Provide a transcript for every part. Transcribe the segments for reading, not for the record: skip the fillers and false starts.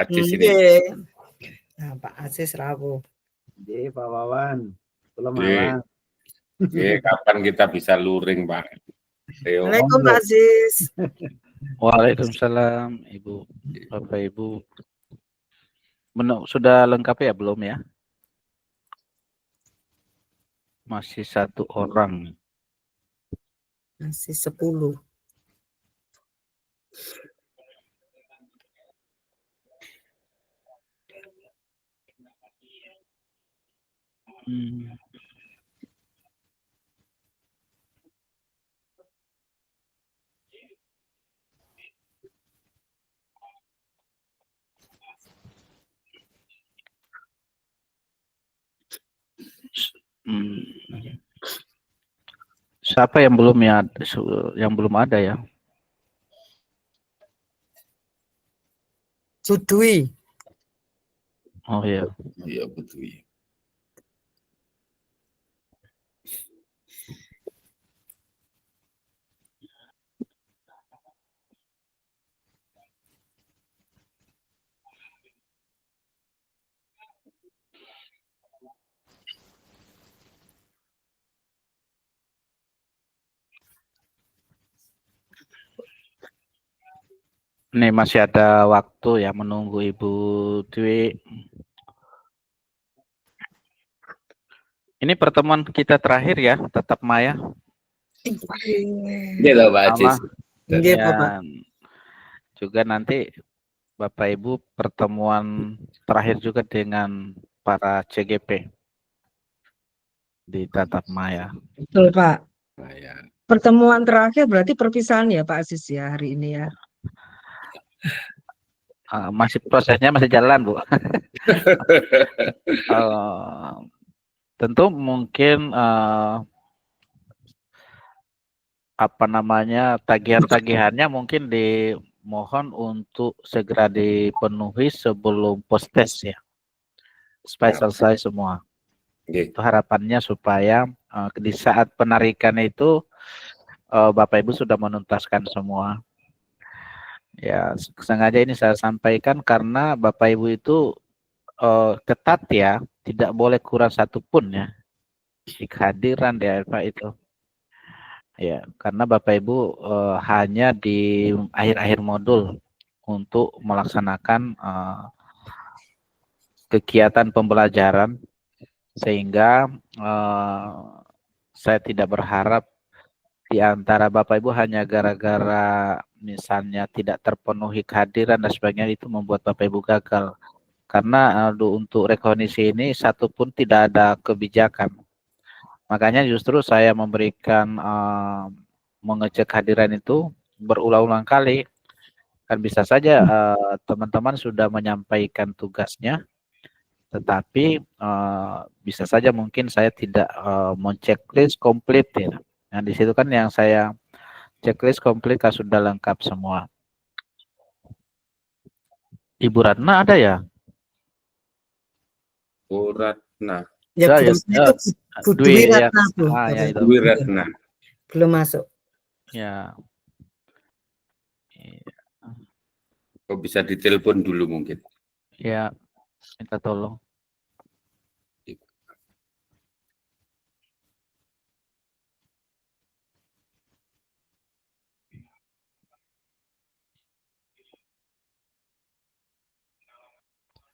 Ajis ini. Nah, Pak Aziz rawuh. Nggih, Pak Wawan. Kula Nggih. malang. Kapan kita bisa luring, Pak? Assalamualaikum Pak Aziz. Waalaikumsalam, Ibu, Bapak Ibu. Sudah lengkap ya belum ya? Masih 1 orang. Masih 10. Siapa yang belum ya? Yang belum ada ya? Budwi. Oh iya. Iya, Budwi. Nih masih ada waktu ya menunggu Ibu Dwi. Ini pertemuan kita terakhir ya, tetap Maya. Iya loh, Pak Ajis. Nggih, Bapak. Juga nanti Bapak Ibu pertemuan terakhir juga dengan para CGP di Tatap Maya. Betul, Pak. Ya. Pertemuan terakhir berarti perpisahan ya Pak Aziz ya hari ini ya. Masih prosesnya masih jalan, Bu. Tentu mungkin apa namanya tagihan-tagihannya mungkin dimohon untuk segera dipenuhi sebelum post test ya, supaya selesai semua. Itu harapannya supaya di saat penarikan itu Bapak Ibu sudah menuntaskan semua. Ya, sengaja ini saya sampaikan karena Bapak Ibu itu ketat ya, tidak boleh kurang satupun ya di kehadiran di AFA itu. Ya, karena Bapak Ibu hanya di akhir-akhir modul untuk melaksanakan kegiatan pembelajaran, sehingga saya tidak berharap di antara Bapak Ibu hanya gara-gara misalnya tidak terpenuhi kehadiran dan sebagainya itu membuat Bapak Ibu gagal. Karena untuk rekognisi ini satupun tidak ada kebijakan. Makanya justru saya memberikan mengecek kehadiran itu berulang-ulang kali. Kan bisa saja teman-teman sudah menyampaikan tugasnya, tetapi bisa saja mungkin saya tidak men-checklist komplit ya. Nah di situ kan yang saya checklist komplit kan sudah lengkap semua. Ibu Ratna ada ya? Bu Ratna. Ya, Budwi Ratna, Bu. Ya, itu. Budwi Ratna. Belum masuk. Ya. Kok bisa ditelepon dulu mungkin? Ya, minta tolong.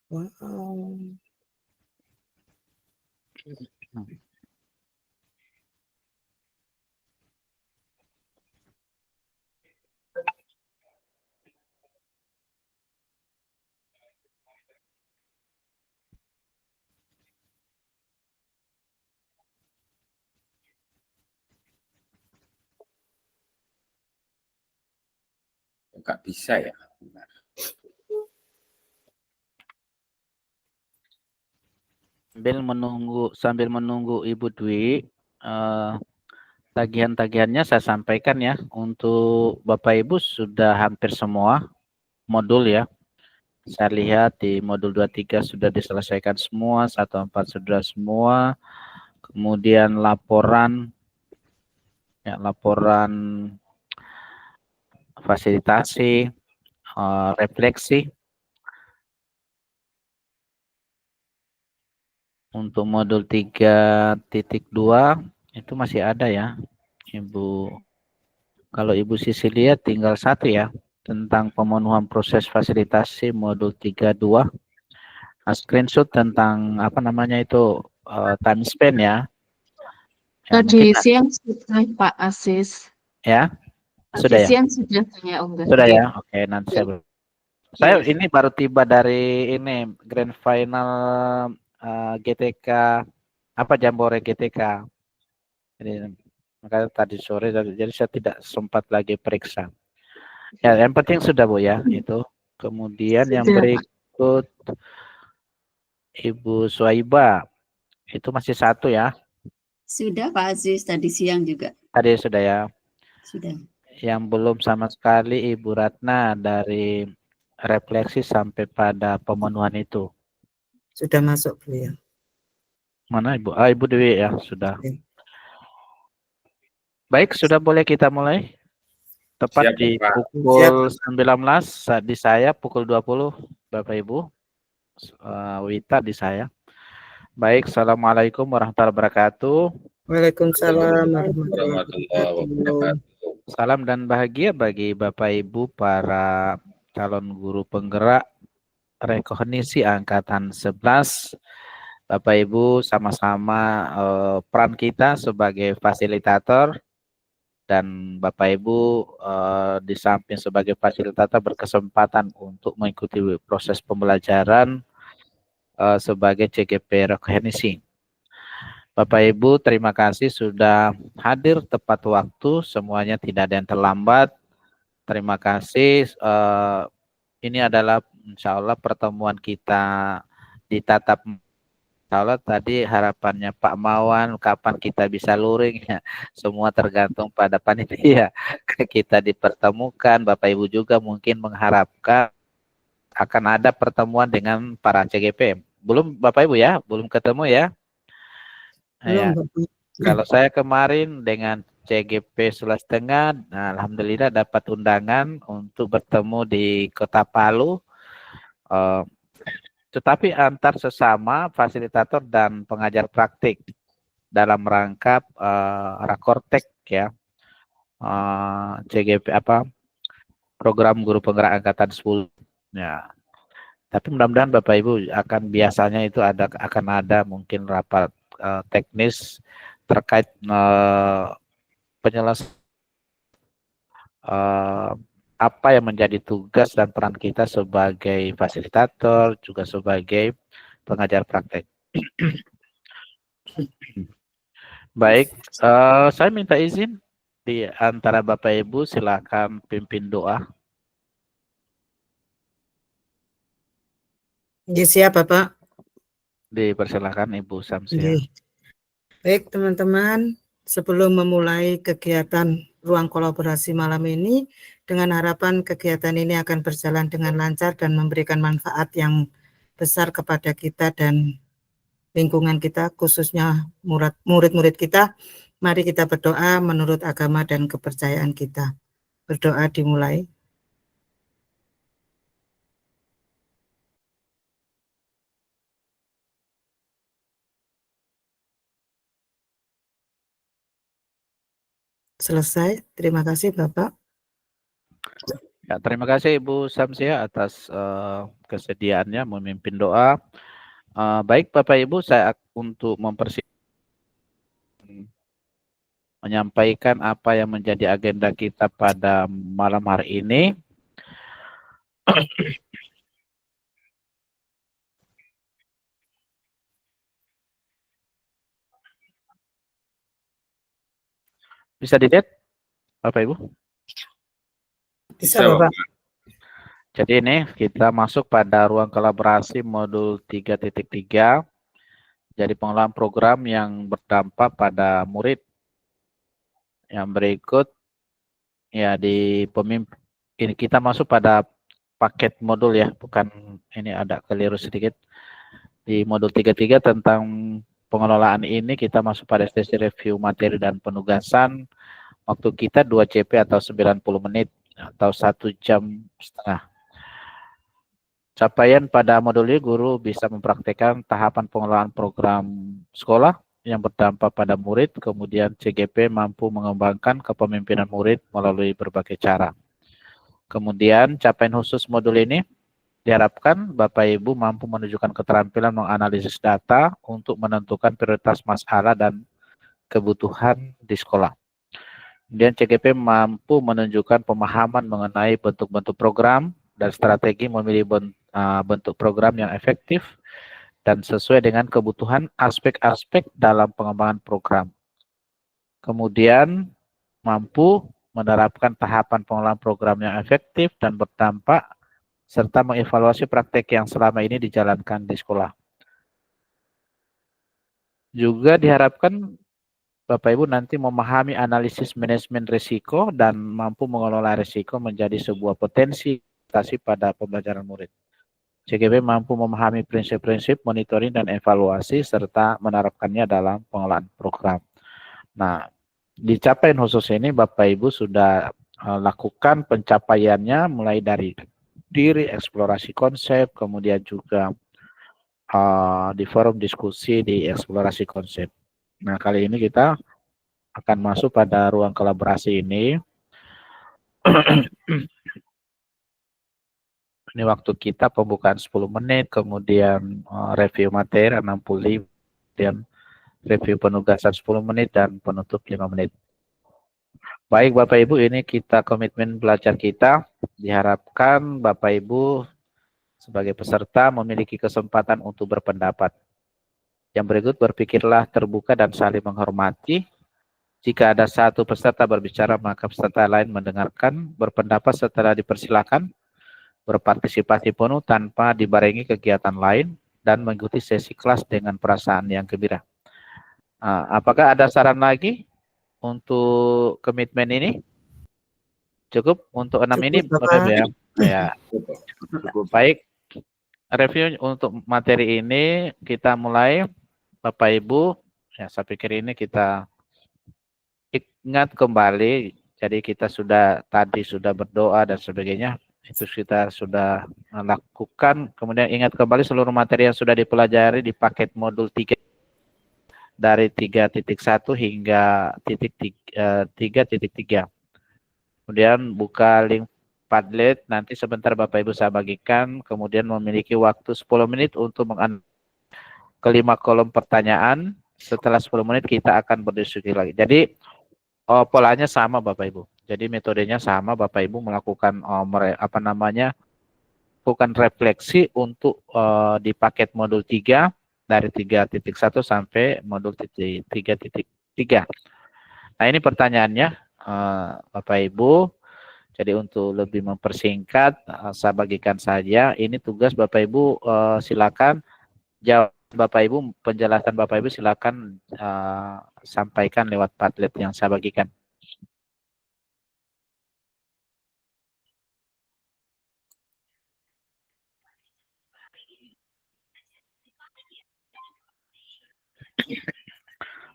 Wow. Nggak bisa ya. Sambil menunggu Ibu Dwi, tagihan-tagihannya saya sampaikan ya. Untuk Bapak Ibu sudah hampir semua modul ya. Saya lihat di modul 23 sudah diselesaikan semua, 14 sudah semua. Kemudian laporan fasilitasi, refleksi Untuk modul 3.2 itu masih ada ya, Ibu. Kalau Ibu Sisi lihat tinggal satu ya, tentang pemenuhan proses fasilitasi modul 3.2. Screenshot tentang apa namanya itu time span ya. Ya, Tadi mungkin siang sudah Pak Asis. ya, Tadi sudah ya. siang sudah saya unggah. Sudah ya. Oke, nanti Ya. saya Ya. ini baru tiba dari ini grand final GTK apa Jambore GTK. Jadi makanya tadi sore jadi saya tidak sempat lagi periksa. Ya, yang penting sudah Bu ya itu. Kemudian yang Sudah, Pak. berikut Ibu Suaiba itu masih satu ya. Sudah Pak Aziz, tadi siang juga. Tadi sudah ya. Sudah. Yang belum sama sekali Ibu Ratna dari refleksi sampai pada pemenuhan itu. Sudah masuk beliau. Mana Ibu? Ah, Ibu Dewi ya, sudah. Oke. Baik, sudah boleh kita mulai. Tepat Siap, di Pak. pukul 19, di saya pukul 20, Bapak Ibu. Wita di saya. Baik, Assalamualaikum warahmatullahi wabarakatuh. Waalaikumsalam Warahmatullahi wabarakatuh. Salam dan bahagia bagi Bapak Ibu para calon guru penggerak rekognisi angkatan 11. Bapak Ibu sama-sama peran kita sebagai fasilitator dan Bapak Ibu di samping sebagai fasilitator berkesempatan untuk mengikuti proses pembelajaran sebagai CGP rekognisi. Bapak Ibu, terima kasih sudah hadir tepat waktu, semuanya tidak ada yang terlambat. Terima kasih. Ini adalah insya Allah pertemuan kita ditatap. Insya Allah tadi harapannya Pak Mawan, kapan kita bisa luring ya. Semua tergantung pada panitia. Kita dipertemukan, Bapak Ibu juga mungkin mengharapkan akan ada pertemuan dengan para CGP. Belum Bapak Ibu ya, belum ketemu ya. Ya, kalau saya kemarin dengan CGP Sulawesi Tengah, nah, alhamdulillah dapat undangan untuk bertemu di Kota Palu. Tetapi antar sesama fasilitator dan pengajar praktik dalam rangka Rakortek ya, CGP apa program guru penggerak angkatan 10 ya. Tapi mudah-mudahan Bapak Ibu akan biasanya itu akan ada mungkin rapat teknis terkait penyelesaian apa yang menjadi tugas dan peran kita sebagai fasilitator, juga sebagai pengajar praktek. Baik, saya minta izin di antara Bapak Ibu, silakan pimpin doa. Ya, siap Bapak. Dipersilakan Ibu Samsia. Baik teman-teman, sebelum memulai kegiatan ruang kolaborasi malam ini, dengan harapan kegiatan ini akan berjalan dengan lancar dan memberikan manfaat yang besar kepada kita dan lingkungan kita, khususnya murid-murid kita. Mari kita berdoa menurut agama dan kepercayaan kita. Berdoa dimulai. Selesai. Terima kasih Bapak. Ya, terima kasih Ibu Samsia atas kesediaannya memimpin doa. Baik Bapak Ibu, saya untuk menyampaikan apa yang menjadi agenda kita pada malam hari ini. Bisa dilihat Bapak Ibu? Bisa Bapak. Jadi ini kita masuk pada ruang kolaborasi modul 3.3. Jadi pengelolaan program yang berdampak pada murid. Yang berikut ya di pemimpin ini kita masuk pada paket modul ya, bukan ini ada keliru sedikit. Di modul 3.3 tentang pengelolaan ini kita masuk pada sesi review materi dan penugasan. Waktu kita 2 CP atau 90 menit atau 1 jam setengah. Capaian pada modul ini, guru bisa mempraktekkan tahapan pengelolaan program sekolah yang berdampak pada murid, kemudian CGP mampu mengembangkan kepemimpinan murid melalui berbagai cara. Kemudian capaian khusus modul ini diharapkan Bapak Ibu mampu menunjukkan keterampilan menganalisis data untuk menentukan prioritas masalah dan kebutuhan di sekolah. Kemudian CGP mampu menunjukkan pemahaman mengenai bentuk-bentuk program dan strategi memilih bentuk program yang efektif dan sesuai dengan kebutuhan aspek-aspek dalam pengembangan program. Kemudian mampu menerapkan tahapan pengelolaan program yang efektif dan berdampak, serta mengevaluasi praktek yang selama ini dijalankan di sekolah. Juga diharapkan Bapak Ibu nanti memahami analisis manajemen risiko dan mampu mengelola risiko menjadi sebuah potensi pada pembelajaran murid. CGP mampu memahami prinsip-prinsip monitoring dan evaluasi serta menerapkannya dalam pengelolaan program. Nah, di capaian khusus ini Bapak Ibu sudah lakukan pencapaiannya mulai dari diri eksplorasi konsep, kemudian juga di forum diskusi di eksplorasi konsep. Nah, kali ini kita akan masuk pada ruang kolaborasi ini. Ini waktu kita pembukaan 10 menit, kemudian review materi 65, kemudian review penugasan 10 menit, dan penutup 5 menit. Baik Bapak Ibu, ini kita komitmen belajar kita. Diharapkan Bapak Ibu sebagai peserta memiliki kesempatan untuk berpendapat. Yang berikut, berpikirlah terbuka dan saling menghormati. Jika ada satu peserta berbicara, maka peserta lain mendengarkan, berpendapat setelah dipersilakan, berpartisipasi penuh tanpa dibarengi kegiatan lain, dan mengikuti sesi kelas dengan perasaan yang gembira. Apakah ada saran lagi untuk komitmen ini? Cukup untuk 6 ini, Bapak ya? Ya. Baik, review untuk materi ini kita mulai, Bapak Ibu. Ya, saya pikir ini kita ingat kembali. Jadi kita tadi sudah berdoa dan sebagainya. Itu kita sudah lakukan. Kemudian ingat kembali seluruh materi yang sudah dipelajari di paket modul 3 dari 3.1 hingga 3.3. Kemudian buka link Padlet, nanti sebentar Bapak Ibu saya bagikan. Kemudian memiliki waktu 10 menit untuk kelima kolom pertanyaan. Setelah 10 menit kita akan berdiskusi lagi. Jadi polanya sama Bapak Ibu. Jadi metodenya sama, Bapak Ibu melakukan bukan refleksi untuk di paket modul 3 dari 3.1 sampai modul 3.3. Nah, ini pertanyaannya Bapak Ibu. Jadi untuk lebih mempersingkat, saya bagikan saja. Ini tugas Bapak Ibu, silakan jawab Bapak Ibu, penjelasan Bapak Ibu silakan sampaikan lewat Padlet yang saya bagikan.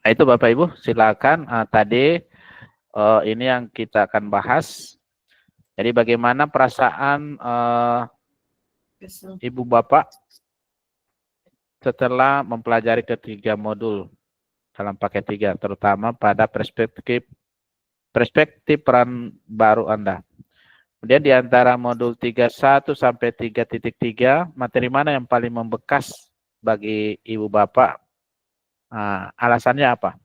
Nah, itu Bapak Ibu, silakan. Tadi ini yang kita akan bahas. Jadi bagaimana perasaan Ibu Bapak setelah mempelajari ketiga modul dalam paket 3, terutama pada perspektif peran baru Anda. Kemudian di antara modul 3.1 sampai 3.3, materi mana yang paling membekas bagi Ibu Bapak? Alasannya apa?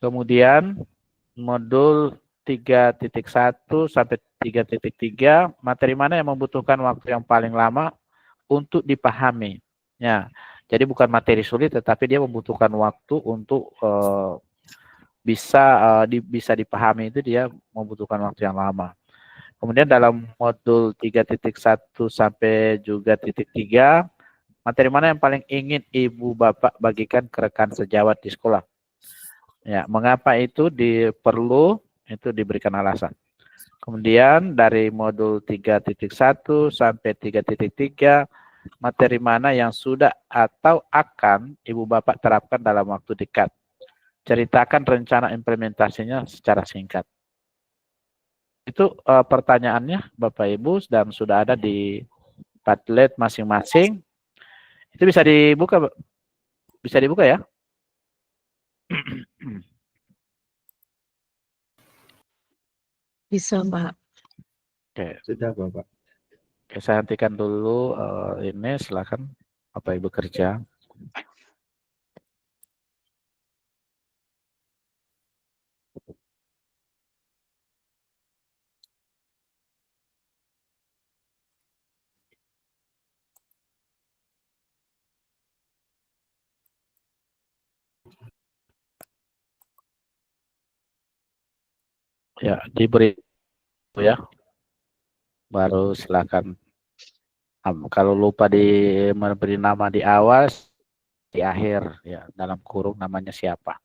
Kemudian modul 3.1 sampai 3.3, materi mana yang membutuhkan waktu yang paling lama untuk dipahami? Ya, jadi bukan materi sulit, tetapi dia membutuhkan waktu untuk bisa dipahami, itu dia membutuhkan waktu yang lama. Kemudian dalam modul 3.1 sampai juga 3, materi mana yang paling ingin Ibu Bapak bagikan ke rekan sejawat di sekolah? Ya, mengapa itu perlu, itu diberikan alasan. Kemudian dari modul 3.1 sampai 3.3, materi mana yang sudah atau akan Ibu Bapak terapkan dalam waktu dekat? Ceritakan rencana implementasinya secara singkat. Itu pertanyaannya Bapak Ibu, dan sudah ada di Padlet masing-masing. Itu bisa dibuka, bisa dibuka ya. Bisa, Pak. Oke, Sudah, Bapak. oke, saya hentikan dulu ini, silakan Bapak Ibu kerja. Ya, diberi ya. Baru silakan. Kalau lupa memberi nama di awal, di akhir ya, dalam kurung namanya siapa.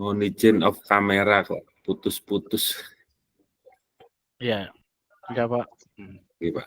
Mohon izin off kamera kok, putus-putus. Ya, enggak Pak. Oke, Pak.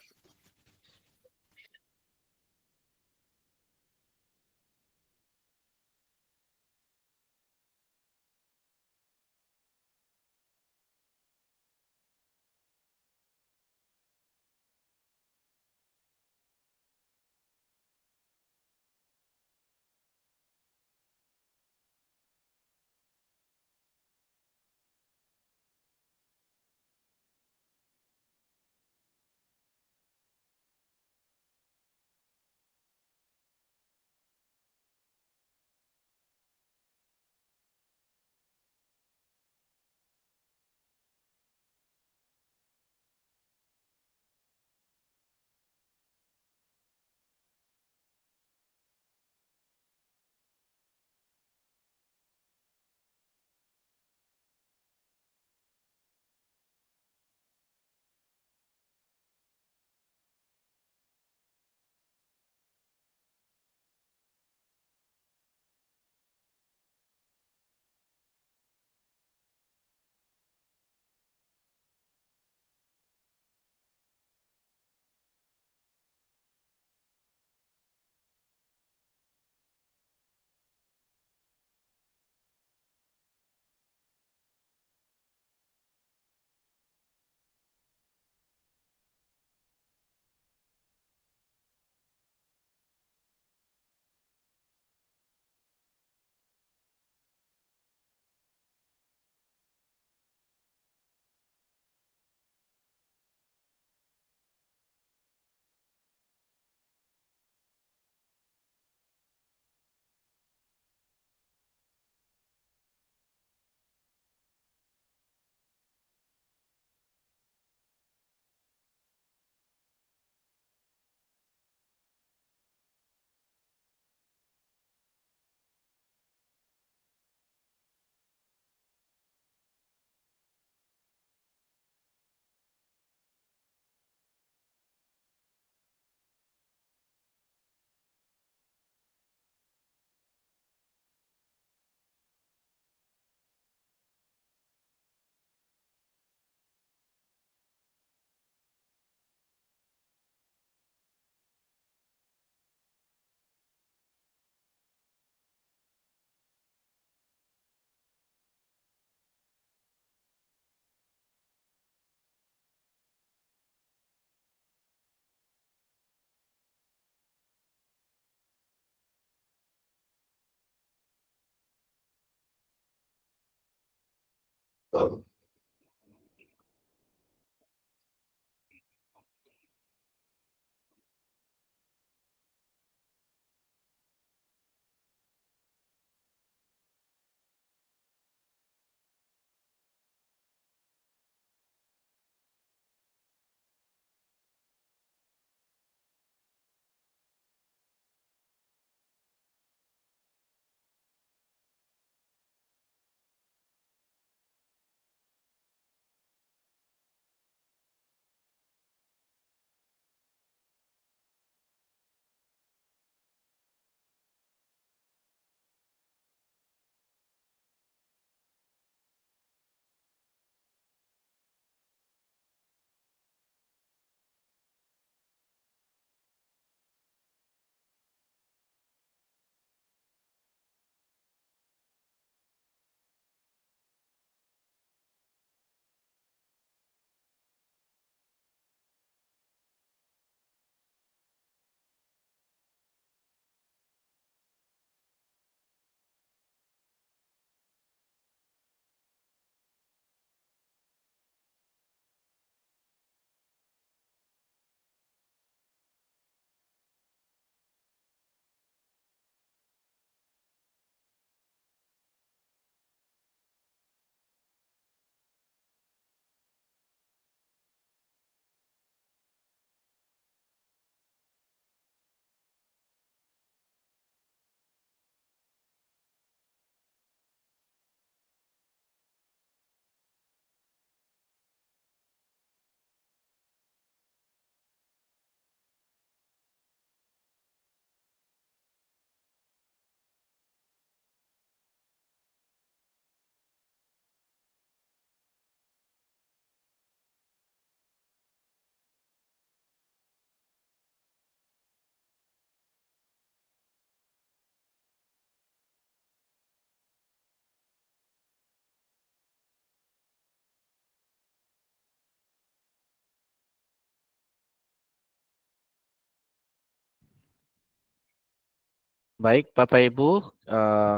Baik, Bapak Ibu,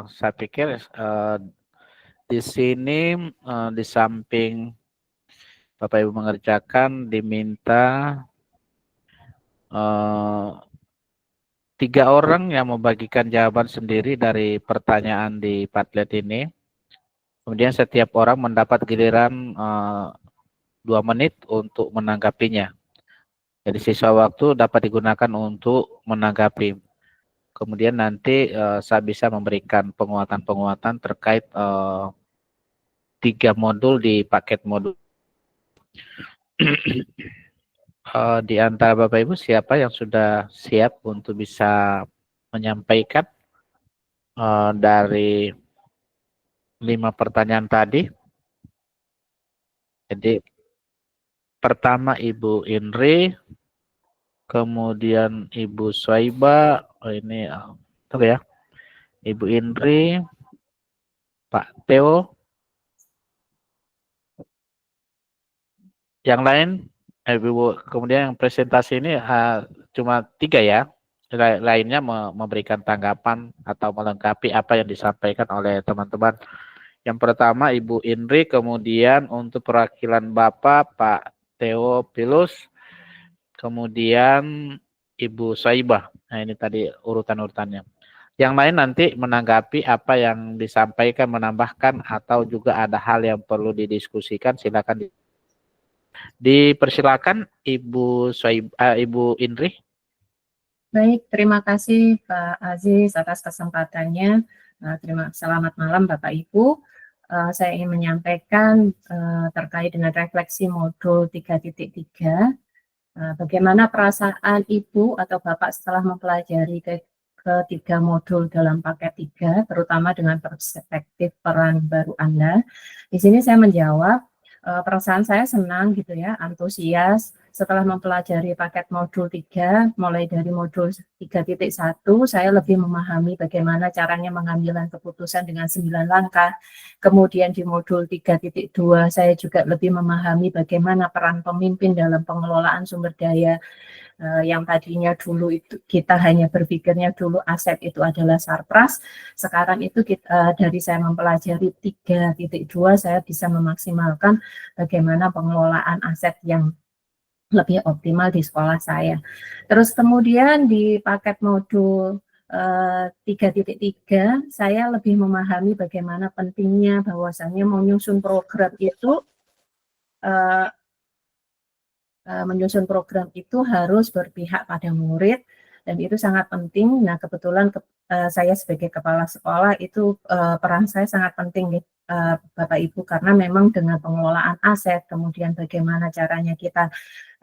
saya pikir di sini di samping Bapak Ibu mengerjakan diminta 3 orang yang membagikan jawaban sendiri dari pertanyaan di Padlet ini. Kemudian setiap orang mendapat giliran 2 menit untuk menanggapinya. Jadi sisa waktu dapat digunakan untuk menanggapi. Kemudian nanti saya bisa memberikan penguatan-penguatan terkait 3 modul di paket modul. Di antara Bapak Ibu siapa yang sudah siap untuk bisa menyampaikan dari 5 pertanyaan tadi? Jadi pertama Ibu Indri, kemudian Ibu Swaiba, ini ya, Ibu Indri, Pak Theo, yang lain, Ibu, kemudian yang presentasi ini cuma 3 ya, lainnya memberikan tanggapan atau melengkapi apa yang disampaikan oleh teman-teman. Yang pertama Ibu Indri, kemudian untuk perwakilan Bapak Pak Theophilus, kemudian Ibu Saibah. Nah ini tadi urutan-urutannya. Yang lain nanti menanggapi apa yang disampaikan, menambahkan atau juga ada hal yang perlu didiskusikan, silakan. Dipersilakan Ibu Ibu Indri. Baik, terima kasih Pak Aziz atas kesempatannya. Selamat malam Bapak Ibu. Saya ingin menyampaikan terkait dengan refleksi modul 3.3. Bagaimana perasaan Ibu atau Bapak setelah mempelajari ketiga modul dalam paket 3, terutama dengan perspektif peran baru Anda. Di sini saya menjawab, perasaan saya senang gitu ya, antusias setelah mempelajari paket modul 3, mulai dari modul 3.1, saya lebih memahami bagaimana caranya mengambil keputusan dengan 9 langkah. Kemudian di modul 3.2, saya juga lebih memahami bagaimana peran pemimpin dalam pengelolaan sumber daya. Yang tadinya dulu itu kita hanya berpikirnya dulu aset itu adalah sarpras, sekarang itu dari saya mempelajari 3.2, saya bisa memaksimalkan bagaimana pengelolaan aset yang lebih optimal di sekolah saya. Terus kemudian di paket modul 3.3, saya lebih memahami bagaimana pentingnya bahwasannya menyusun program itu harus berpihak pada murid, dan itu sangat penting. Nah, kebetulan saya sebagai kepala sekolah itu peran saya sangat penting Bapak Ibu, karena memang dengan pengelolaan aset, kemudian bagaimana caranya kita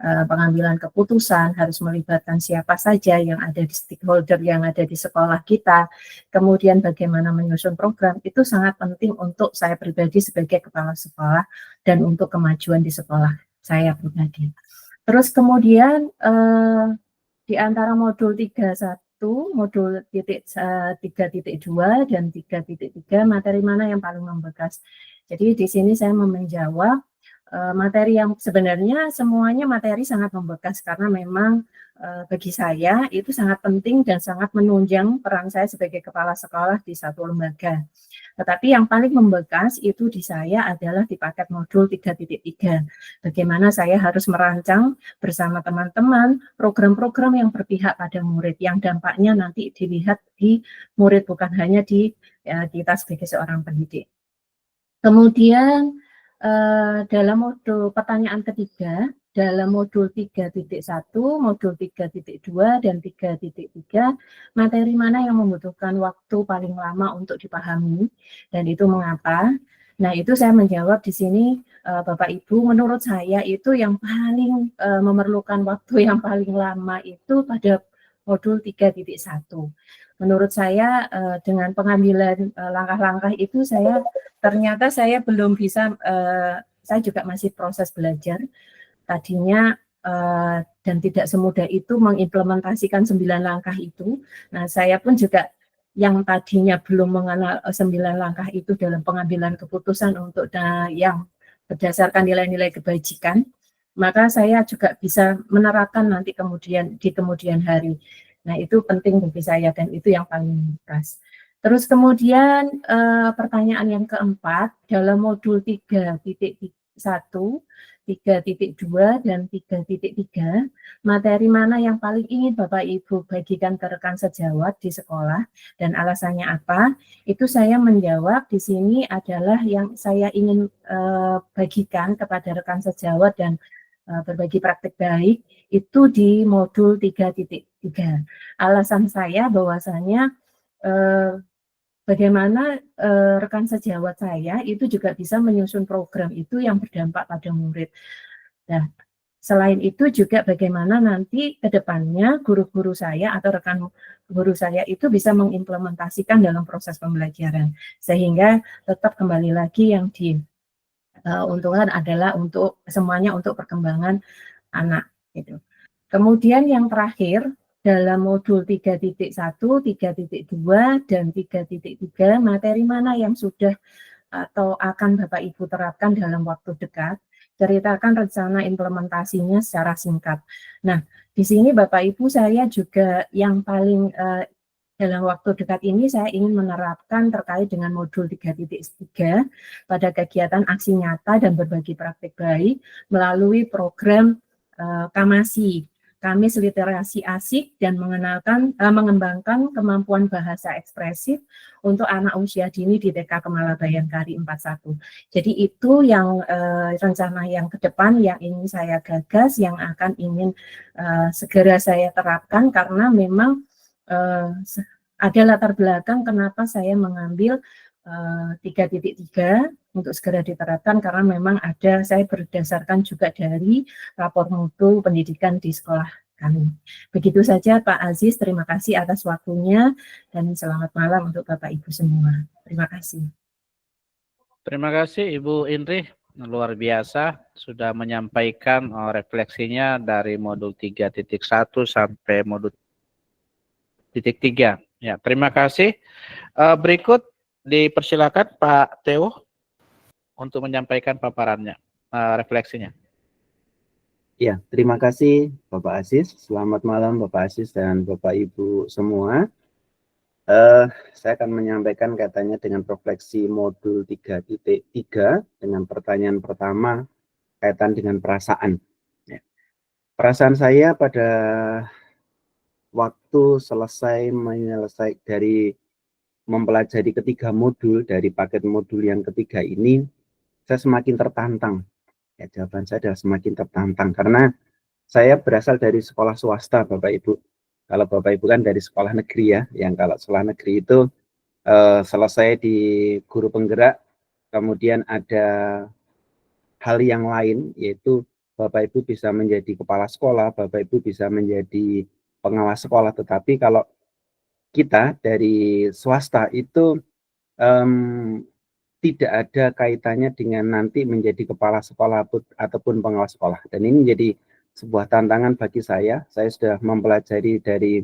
pengambilan keputusan harus melibatkan siapa saja yang ada di stakeholder yang ada di sekolah kita, kemudian bagaimana menyusun program, itu sangat penting untuk saya pribadi sebagai kepala sekolah dan untuk kemajuan di sekolah saya pribadi. Terus kemudian di antara modul 3.1, modul 3.2 dan 3.3, materi mana yang paling membekas? Jadi di sini saya mau menjawab materi yang sebenarnya semuanya materi sangat membekas, karena memang bagi saya itu sangat penting dan sangat menunjang peran saya sebagai kepala sekolah di satu lembaga. Tetapi yang paling membekas itu di saya adalah di paket modul 3.3. Bagaimana saya harus merancang bersama teman-teman program-program yang berpihak pada murid, yang dampaknya nanti dilihat di murid, bukan hanya di kita sebagai seorang pendidik. Kemudian dalam modul pertanyaan ketiga, dalam modul 3.1, modul 3.2, dan 3.3, materi mana yang membutuhkan waktu paling lama untuk dipahami, dan itu mengapa? Nah, itu saya menjawab di sini, Bapak Ibu, menurut saya itu yang paling memerlukan waktu yang paling lama itu pada modul 3.1. Menurut saya dengan pengambilan langkah-langkah itu ternyata saya belum bisa, saya juga masih proses belajar tadinya, dan tidak semudah itu mengimplementasikan 9 langkah itu. Nah, saya pun juga yang tadinya belum mengenal 9 langkah itu dalam pengambilan keputusan untuk yang berdasarkan nilai-nilai kebajikan, maka saya juga bisa menerapkan nanti di kemudian hari. Nah, itu penting bagi saya dan itu yang paling pas. Terus kemudian pertanyaan yang keempat, dalam modul 3.1, 3.2, dan 3.3, materi mana yang paling ingin Bapak Ibu bagikan ke rekan sejawat di sekolah dan alasannya apa? Itu saya menjawab di sini adalah yang saya ingin bagikan kepada rekan sejawat dan berbagi praktik baik itu di modul 3.3. Alasan saya bahwasanya bagaimana rekan sejawat saya itu juga bisa menyusun program itu yang berdampak pada murid. Nah, selain itu juga bagaimana nanti ke depannya guru-guru saya atau rekan guru saya itu bisa mengimplementasikan dalam proses pembelajaran. Sehingga tetap kembali lagi yang diuntungkan adalah untuk semuanya untuk perkembangan anak. Gitu. Kemudian yang terakhir, dalam modul 3.1, 3.2, dan 3.3, materi mana yang sudah atau akan Bapak Ibu terapkan dalam waktu dekat, ceritakan rencana implementasinya secara singkat. Nah, di sini Bapak Ibu saya juga yang paling dalam waktu dekat ini saya ingin menerapkan terkait dengan modul 3.3 pada kegiatan aksi nyata dan berbagi praktik baik melalui program Kamasi. Kamis literasi asik dan mengembangkan kemampuan bahasa ekspresif untuk anak usia dini di TK Kemala Bayangkari 41. Jadi itu yang rencana yang ke depan yang ingin saya gagas, yang akan ingin segera saya terapkan karena memang ada latar belakang kenapa saya mengambil 3.3 untuk segera diterapkan karena memang saya berdasarkan juga dari rapor mutu pendidikan di sekolah kami. Begitu saja Pak Aziz, terima kasih atas waktunya dan selamat malam untuk Bapak Ibu semua. Terima kasih. Terima kasih Ibu Indri, luar biasa sudah menyampaikan refleksinya dari modul 3.1 sampai modul 3. Ya, terima kasih. Berikut dipersilakan Pak Theo untuk menyampaikan paparannya, refleksinya. Ya, terima kasih Bapak Aziz. Selamat malam Bapak Aziz dan Bapak Ibu semua. Saya akan menyampaikan katanya dengan refleksi modul 3.3 dengan pertanyaan pertama kaitan dengan perasaan. Ya. Perasaan saya pada waktu menyelesaikan dari mempelajari ketiga modul dari paket modul yang ketiga ini, saya semakin tertantang. Ya, jawaban saya adalah semakin tertantang karena saya berasal dari sekolah swasta, Bapak Ibu. Kalau Bapak Ibu kan dari sekolah negeri ya, yang kalau sekolah negeri itu selesai di guru penggerak, kemudian ada hal yang lain, yaitu Bapak Ibu bisa menjadi kepala sekolah, Bapak Ibu bisa menjadi pengawas sekolah, tetapi kalau kita dari swasta itu tidak ada kaitannya dengan nanti menjadi kepala sekolah ataupun pengawas sekolah. Dan ini menjadi sebuah tantangan bagi saya. Saya sudah mempelajari dari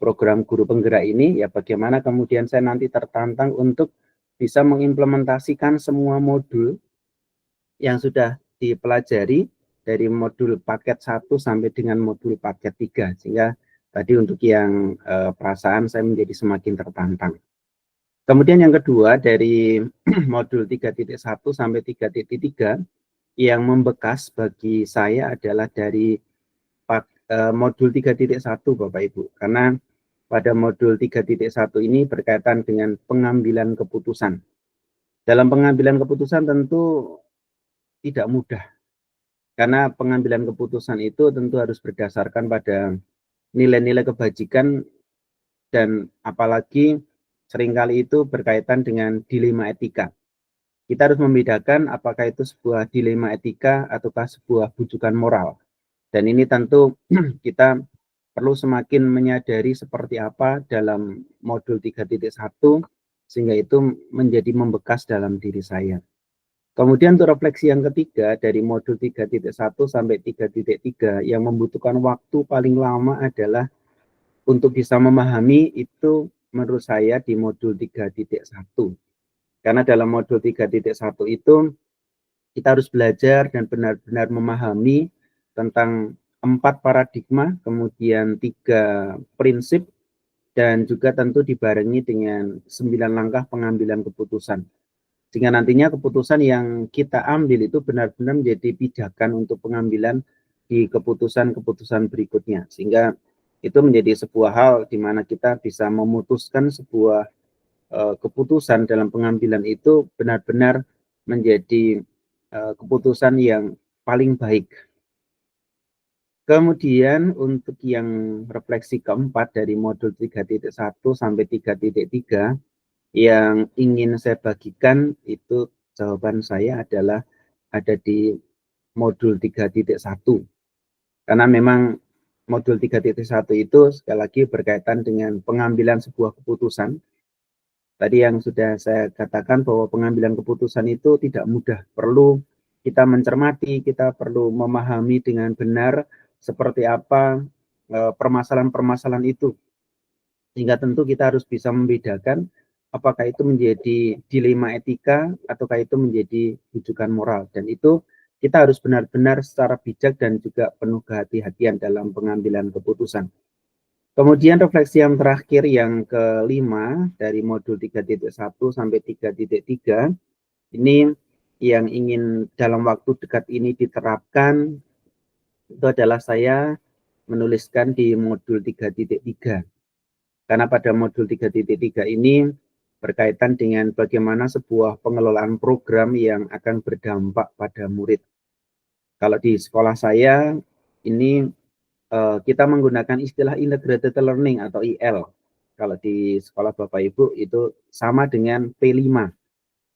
program guru penggerak ini, ya bagaimana kemudian saya nanti tertantang untuk bisa mengimplementasikan semua modul yang sudah dipelajari dari modul paket 1 sampai dengan modul paket 3. Sehingga tadi untuk yang perasaan saya menjadi semakin tertantang. Kemudian yang kedua dari modul 3.1 sampai 3.3 yang membekas bagi saya adalah dari modul 3.1 Bapak Ibu. Karena pada modul 3.1 ini berkaitan dengan pengambilan keputusan. Dalam pengambilan keputusan tentu tidak mudah. Karena pengambilan keputusan itu tentu harus berdasarkan pada nilai-nilai kebajikan dan apalagi seringkali itu berkaitan dengan dilema etika. Kita harus membedakan apakah itu sebuah dilema etika ataukah sebuah bujukan moral. Dan ini tentu kita perlu semakin menyadari seperti apa dalam modul 3.1 sehingga itu menjadi membekas dalam diri saya. Kemudian untuk refleksi yang ketiga dari modul 3.1 sampai 3.3 yang membutuhkan waktu paling lama adalah untuk bisa memahami itu menurut saya di modul 3.1. Karena dalam modul 3.1 itu kita harus belajar dan benar-benar memahami tentang 4 paradigma, kemudian 3 prinsip, dan juga tentu dibarengi dengan 9 langkah pengambilan keputusan. Sehingga nantinya keputusan yang kita ambil itu benar-benar menjadi pijakan untuk pengambilan di keputusan-keputusan berikutnya. Sehingga itu menjadi sebuah hal di mana kita bisa memutuskan sebuah keputusan dalam pengambilan itu benar-benar menjadi keputusan yang paling baik. Kemudian untuk yang refleksi keempat dari modul 3.1 sampai 3.3 yang ingin saya bagikan itu jawaban saya adalah ada di modul 3.1. Karena memang modul 3.1 itu sekali lagi berkaitan dengan pengambilan sebuah keputusan. Tadi yang sudah saya katakan bahwa pengambilan keputusan itu tidak mudah, perlu kita mencermati, kita perlu memahami dengan benar seperti apa permasalahan-permasalahan itu. Sehingga tentu kita harus bisa membedakan apakah itu menjadi dilema etika ataukah itu menjadi rujukan moral. Dan itu kita harus benar-benar secara bijak dan juga penuh kehati-hatian dalam pengambilan keputusan. Kemudian refleksi yang terakhir yang kelima dari modul 3.1 sampai 3.3 ini yang ingin dalam waktu dekat ini diterapkan itu adalah saya menuliskan di modul 3.3. Karena pada modul 3.3 ini berkaitan dengan bagaimana sebuah pengelolaan program yang akan berdampak pada murid. Kalau di sekolah saya ini kita menggunakan istilah integrated learning atau IL. Kalau di sekolah Bapak Ibu itu sama dengan P5.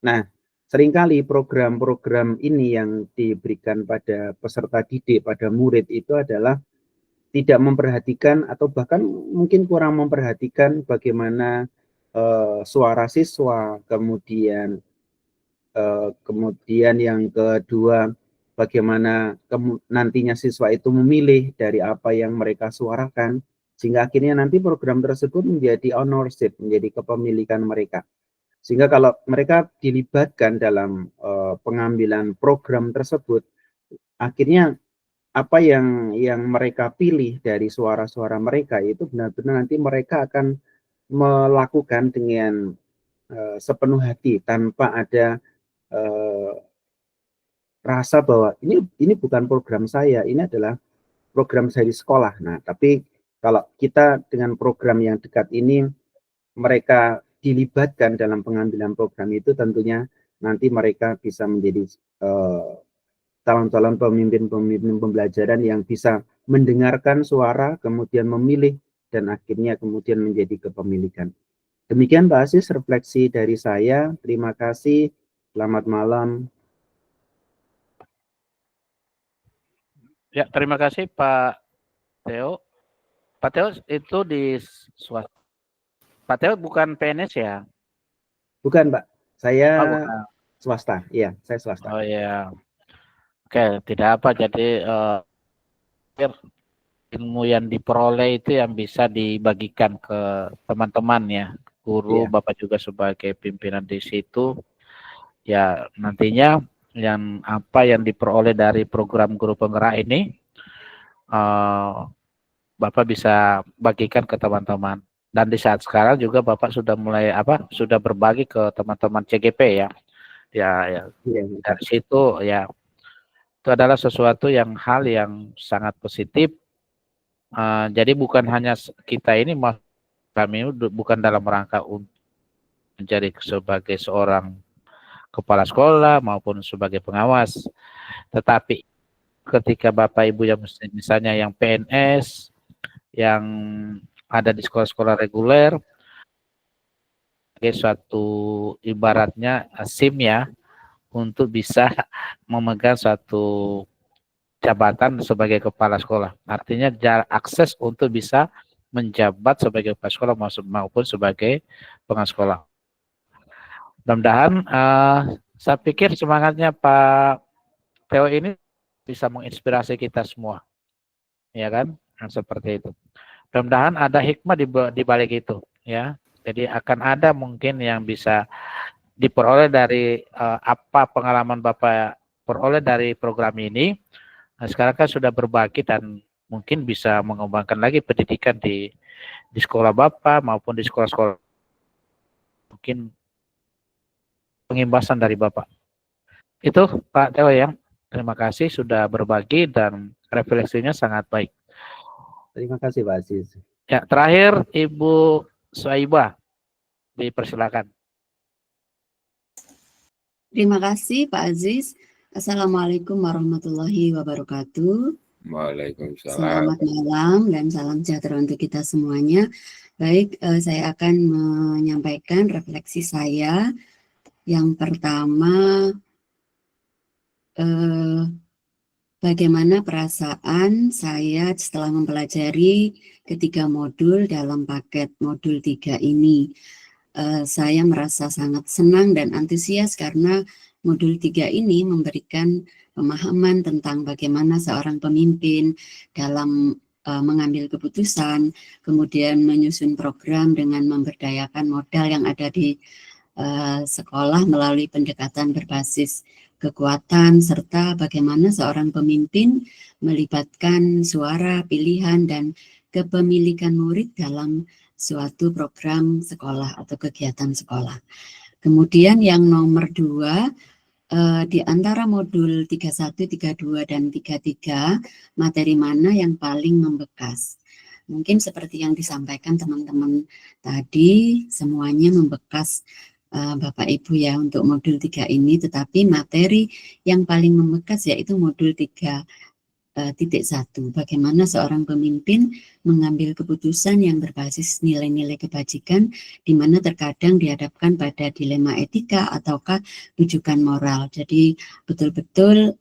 Nah, seringkali program-program ini yang diberikan pada peserta didik, pada murid itu adalah tidak memperhatikan atau bahkan mungkin kurang memperhatikan bagaimana suara siswa, kemudian yang kedua bagaimana nantinya siswa itu memilih dari apa yang mereka suarakan, sehingga akhirnya nanti program tersebut menjadi ownership, menjadi kepemilikan mereka. Sehingga kalau mereka dilibatkan dalam pengambilan program tersebut, akhirnya apa yang mereka pilih dari suara-suara mereka itu benar-benar nanti mereka akan melakukan dengan sepenuh hati tanpa ada rasa bahwa ini bukan program saya, ini adalah program saya di sekolah. Nah, tapi kalau kita dengan program yang dekat ini mereka dilibatkan dalam pengambilan program itu, tentunya nanti mereka bisa menjadi calon-calon pemimpin-pemimpin pembelajaran yang bisa mendengarkan suara, kemudian memilih, dan akhirnya kemudian menjadi kepemilikan. Demikian Pak Aziz refleksi dari saya. Terima kasih. Selamat malam. Ya, terima kasih Pak Theo. Pak Theo itu di swasta. Pak Theo bukan PNS ya? Bukan Pak, saya bukan. Swasta. Iya, saya swasta. Oh iya. Oke, tidak apa. Jadi ilmu yang diperoleh itu yang bisa dibagikan ke teman-teman ya, guru, Bapak juga sebagai pimpinan di situ. Ya, nantinya yang diperoleh dari program guru penggerak ini Bapak bisa bagikan ke teman-teman. Dan di saat sekarang juga Bapak sudah mulai sudah berbagi ke teman-teman CGP ya. Dari situ ya itu adalah sesuatu hal yang sangat positif. Jadi bukan hanya kita ini, kami bukan dalam rangka untuk menjadi sebagai seorang kepala sekolah maupun sebagai pengawas, tetapi ketika Bapak Ibu yang misalnya yang PNS, yang ada di sekolah-sekolah reguler, sebagai suatu ibaratnya SIM ya, untuk bisa memegang suatu jabatan sebagai kepala sekolah. Artinya akses untuk bisa menjabat sebagai kepala sekolah maupun sebagai pengawas sekolah. Mudah-mudahan saya pikir semangatnya Pak Theo ini bisa menginspirasi kita semua, ya kan? Seperti itu. Mudah-mudahan ada hikmah di balik itu, ya. Jadi akan ada mungkin yang bisa diperoleh dari apa pengalaman Bapak peroleh dari program ini. Nah, sekarang kan sudah berbagi dan mungkin bisa mengembangkan lagi pendidikan di sekolah Bapak maupun di sekolah-sekolah. Mungkin pengimbasan dari Bapak. Itu Pak Teo yang terima kasih sudah berbagi dan refleksinya sangat baik. Terima kasih Pak Aziz. Ya, terakhir Ibu Suaibah, dipersilakan. Terima kasih Pak Aziz. Assalamualaikum warahmatullahi wabarakatuh. Waalaikumsalam. Selamat malam dan salam sejahtera untuk kita semuanya. Baik, saya akan menyampaikan refleksi saya. Yang pertama, bagaimana perasaan saya setelah mempelajari ketiga modul dalam paket modul 3 ini. Saya merasa sangat senang dan antusias karena modul 3 ini memberikan pemahaman tentang bagaimana seorang pemimpin dalam mengambil keputusan, kemudian menyusun program dengan memberdayakan modal yang ada di sekolah melalui pendekatan berbasis kekuatan, serta bagaimana seorang pemimpin melibatkan suara, pilihan, dan kepemilikan murid dalam suatu program sekolah atau kegiatan sekolah. Kemudian yang nomor 2, di antara modul 31, 32, dan 33, materi mana yang paling membekas? Mungkin seperti yang disampaikan teman-teman tadi, semuanya membekas Bapak Ibu ya untuk modul 3 ini, tetapi materi yang paling membekas yaitu modul 3.1, bagaimana seorang pemimpin mengambil keputusan yang berbasis nilai-nilai kebajikan, di mana terkadang dihadapkan pada dilema etika ataukah rujukan moral. Jadi betul-betul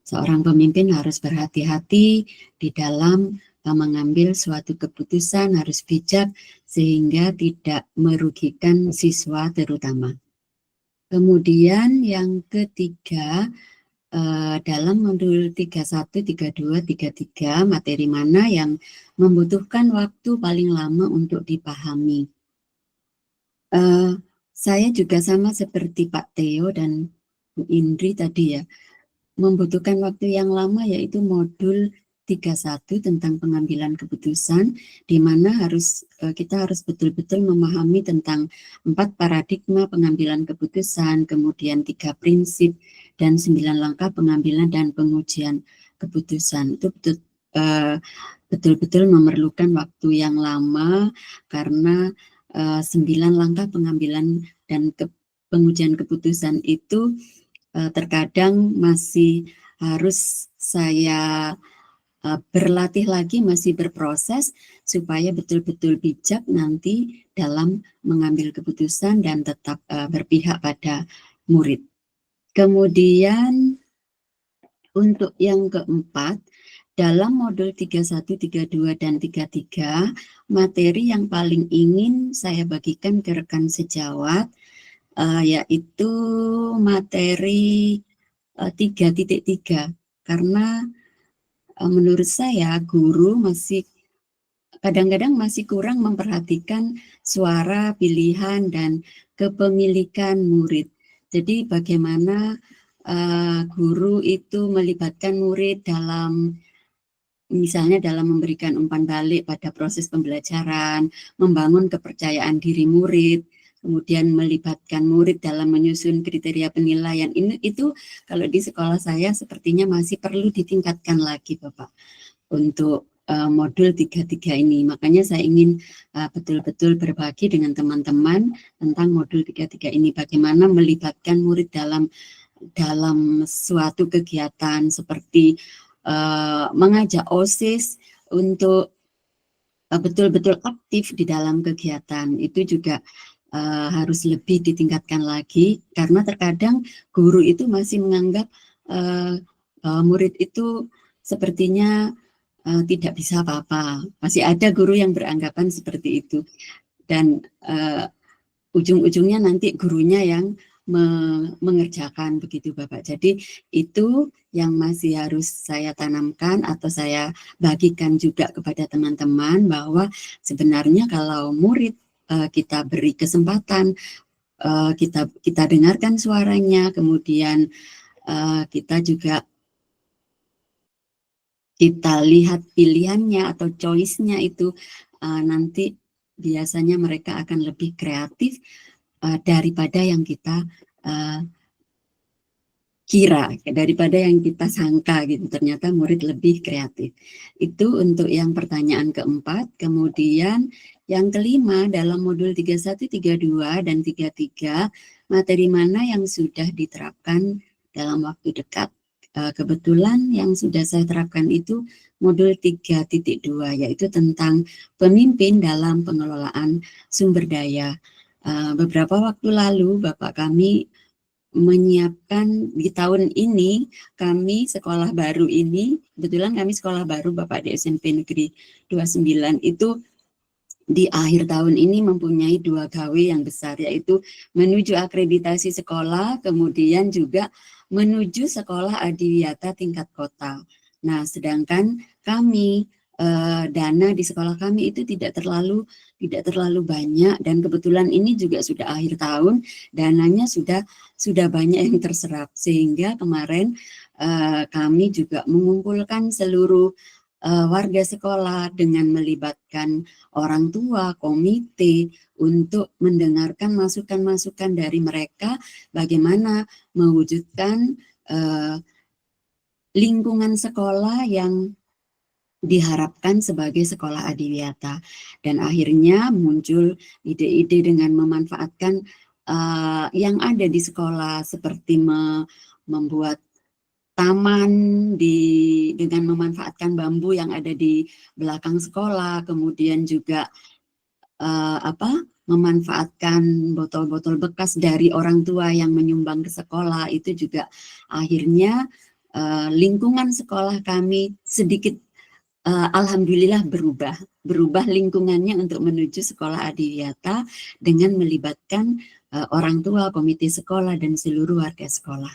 seorang pemimpin harus berhati-hati di dalam mengambil suatu keputusan, harus bijak sehingga tidak merugikan siswa terutama. Kemudian yang ketiga, dalam modul 31, 32, 33, materi mana yang membutuhkan waktu paling lama untuk dipahami. Saya juga sama seperti Pak Teo dan Bu Indri tadi ya, membutuhkan waktu yang lama yaitu modul 31 tentang pengambilan keputusan, di mana kita harus betul-betul memahami tentang 4 paradigma pengambilan keputusan, kemudian 3 prinsip, dan 9 langkah pengambilan dan pengujian keputusan. Itu betul-betul memerlukan waktu yang lama karena 9 langkah pengambilan dan pengujian keputusan itu terkadang masih harus saya berlatih lagi, masih berproses supaya betul-betul bijak nanti dalam mengambil keputusan dan tetap berpihak pada murid. Kemudian untuk yang keempat, dalam modul 31, 32, dan 33, materi yang paling ingin saya bagikan ke rekan sejawat yaitu materi 3.3, karena menurut saya guru kadang-kadang masih kurang memperhatikan suara, pilihan, dan kepemilikan murid. Jadi bagaimana guru itu melibatkan murid dalam, misalnya dalam memberikan umpan balik pada proses pembelajaran, membangun kepercayaan diri murid, kemudian melibatkan murid dalam menyusun kriteria penilaian. Itu kalau di sekolah saya sepertinya masih perlu ditingkatkan lagi Bapak untuk modul 33 ini. Makanya saya ingin betul-betul berbagi dengan teman-teman tentang modul 33 ini, bagaimana melibatkan murid dalam suatu kegiatan seperti mengajak OSIS untuk betul-betul aktif di dalam kegiatan. Itu juga harus lebih ditingkatkan lagi, karena terkadang guru itu masih menganggap murid itu sepertinya tidak bisa apa-apa. Masih ada guru yang beranggapan seperti itu, dan ujung-ujungnya nanti gurunya yang mengerjakan, begitu Bapak. Jadi itu yang masih harus saya tanamkan atau saya bagikan juga kepada teman-teman, bahwa sebenarnya kalau murid kita beri kesempatan, kita dengarkan suaranya, kemudian kita juga kita lihat pilihannya atau choice-nya itu nanti biasanya mereka akan lebih kreatif daripada yang kita kira, daripada yang kita sangka gitu. Ternyata murid lebih kreatif. Itu untuk yang pertanyaan keempat. Kemudian yang kelima, dalam modul 31, 32, dan 33, materi mana yang sudah diterapkan dalam waktu dekat? Kebetulan yang sudah saya terapkan itu modul 3.2, yaitu tentang pemimpin dalam pengelolaan sumber daya. Beberapa waktu lalu Bapak kami menyiapkan di tahun ini, kami sekolah baru ini, kebetulan kami sekolah baru Bapak di SMP Negeri 29 itu di akhir tahun ini mempunyai 2 gawe yang besar, yaitu menuju akreditasi sekolah, kemudian juga menuju sekolah adiwiyata tingkat kota. Nah, sedangkan kami dana di sekolah kami itu tidak terlalu banyak, dan kebetulan ini juga sudah akhir tahun, dananya sudah banyak yang terserap, sehingga kemarin kami juga mengumpulkan seluruh warga sekolah dengan melibatkan orang tua, komite, untuk mendengarkan masukan-masukan dari mereka bagaimana mewujudkan lingkungan sekolah yang diharapkan sebagai sekolah adiwiyata. Dan akhirnya muncul ide-ide dengan memanfaatkan yang ada di sekolah, seperti membuat taman dengan memanfaatkan bambu yang ada di belakang sekolah, kemudian juga memanfaatkan botol-botol bekas dari orang tua yang menyumbang ke sekolah. Itu juga akhirnya lingkungan sekolah kami sedikit alhamdulillah berubah lingkungannya untuk menuju sekolah adiwiyata dengan melibatkan orang tua, komite sekolah, dan seluruh warga sekolah.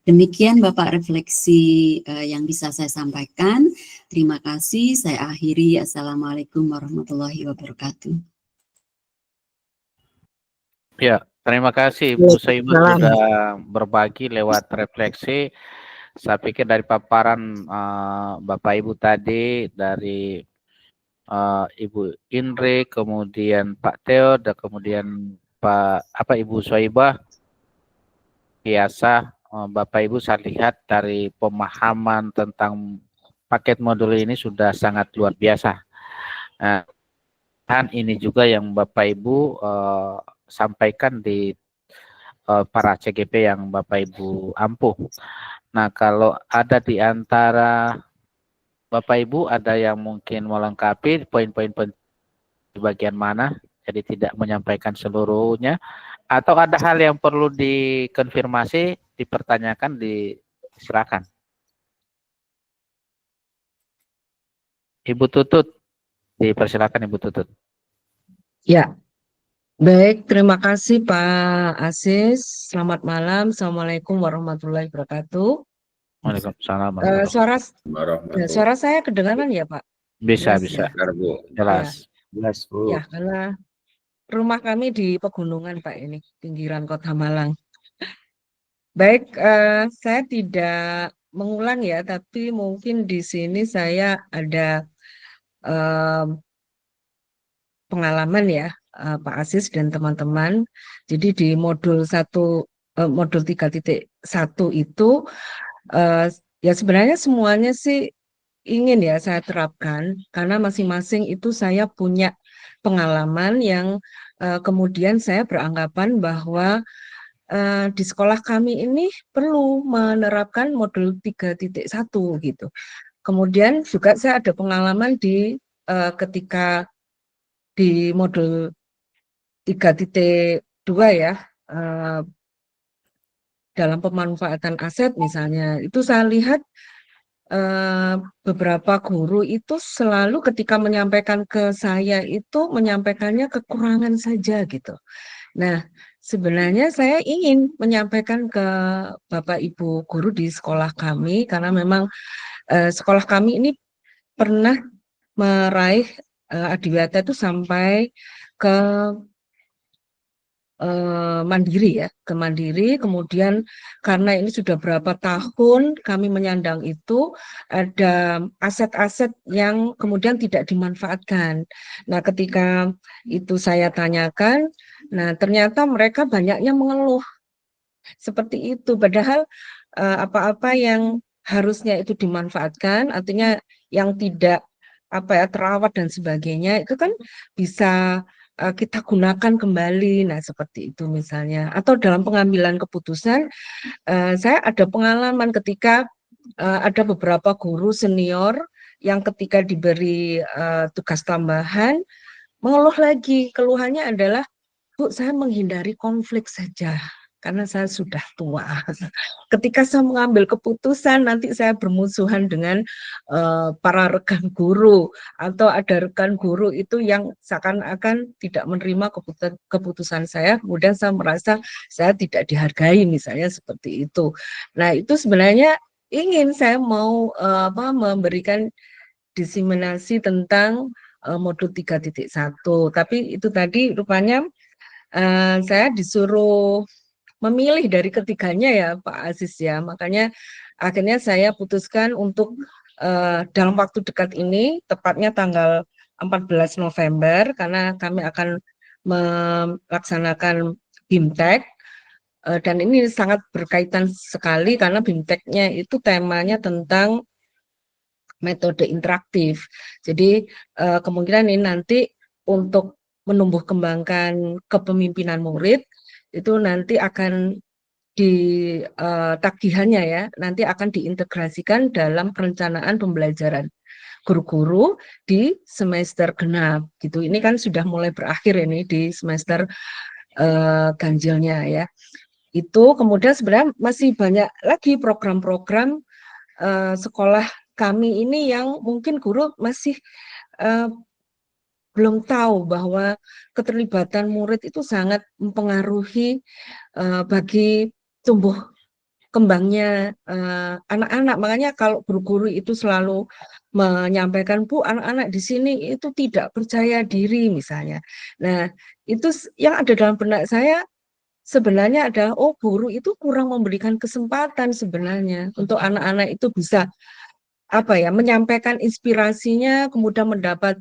Demikian Bapak refleksi yang bisa saya sampaikan. Terima kasih. Saya akhiri. Assalamualaikum warahmatullahi wabarakatuh. Ya, terima kasih Bu Soibah sudah berbagi lewat refleksi. Saya pikir dari paparan Bapak Ibu tadi, dari Ibu Indri, kemudian Pak Theo, dan kemudian Ibu Soibah, biasa Bapak Ibu saya lihat dari pemahaman tentang paket modul ini sudah sangat luar biasa. Dan ini juga yang Bapak Ibu sampaikan di para CGP yang Bapak Ibu ampuh. Nah, kalau ada di antara Bapak Ibu ada yang mungkin melengkapi poin-poin di bagian mana, jadi tidak menyampaikan seluruhnya, atau ada hal yang perlu dikonfirmasi, dipertanyakan, silakan. Ibu Tutut, dipersilakan Ibu Tutut. Ya, baik, terima kasih Pak Aziz. Selamat malam. Assalamualaikum warahmatullahi wabarakatuh. Waalaikumsalam. Suara saya kedengaran ya Pak? Bisa. Jelas. Jelas, Bu. Ya, karena rumah kami di pegunungan Pak, ini pinggiran Kota Malang. Baik, saya tidak mengulang ya, tapi mungkin di sini saya ada pengalaman ya, Pak Aziz dan teman-teman. Jadi di modul 3.1 itu ya sebenarnya semuanya sih ingin ya saya terapkan, karena masing-masing itu saya punya pengalaman yang kemudian saya beranggapan bahwa di sekolah kami ini perlu menerapkan modul 3.1 gitu. Kemudian juga saya ada pengalaman di ketika di modul 3.2 ya, dalam pemanfaatan aset misalnya, itu saya lihat beberapa guru itu selalu ketika menyampaikan ke saya itu menyampaikannya kekurangan saja gitu. Nah, sebenarnya saya ingin menyampaikan ke Bapak Ibu guru di sekolah kami, karena memang sekolah kami ini pernah meraih adiwiyata itu sampai ke mandiri ya, ke mandiri. Kemudian karena ini sudah berapa tahun kami menyandang itu, ada aset-aset yang kemudian tidak dimanfaatkan. Nah, ketika itu saya tanyakan, nah ternyata mereka banyaknya mengeluh seperti itu. Padahal apa-apa yang harusnya itu dimanfaatkan, artinya yang tidak terawat dan sebagainya, itu kan bisa kita gunakan kembali. Nah, seperti itu misalnya. Atau dalam pengambilan keputusan, saya ada pengalaman ketika ada beberapa guru senior yang ketika diberi tugas tambahan mengeluh lagi. Keluhannya adalah, Bu, saya menghindari konflik saja karena saya sudah tua. Ketika saya mengambil keputusan, nanti saya bermusuhan dengan para rekan guru, atau ada rekan guru itu yang seakan-akan tidak menerima keputusan saya, kemudian saya merasa saya tidak dihargai, misalnya seperti itu. Nah, itu sebenarnya ingin saya mau memberikan diseminasi tentang modul 3.1, tapi itu tadi rupanya saya disuruh memilih dari ketiganya ya Pak Aziz ya, makanya akhirnya saya putuskan untuk dalam waktu dekat ini, tepatnya tanggal 14 November, karena kami akan melaksanakan BIMTEK, dan ini sangat berkaitan sekali karena BIMTEK-nya itu temanya tentang metode interaktif. Jadi kemungkinan ini nanti untuk menumbuh kembangkan kepemimpinan murid itu nanti akan di tagihannya ya, nanti akan diintegrasikan dalam perencanaan pembelajaran guru-guru di semester genap gitu. Ini kan sudah mulai berakhir ini di semester ganjilnya ya. Itu kemudian sebenarnya masih banyak lagi program-program sekolah kami ini yang mungkin guru masih belum tahu bahwa keterlibatan murid itu sangat mempengaruhi bagi tumbuh kembangnya anak-anak. Makanya kalau guru-guru itu selalu menyampaikan, Bu, anak-anak di sini itu tidak percaya diri misalnya. Nah, itu yang ada dalam benak saya sebenarnya adalah, oh, guru itu kurang memberikan kesempatan sebenarnya untuk anak-anak itu bisa menyampaikan inspirasinya, kemudian mendapat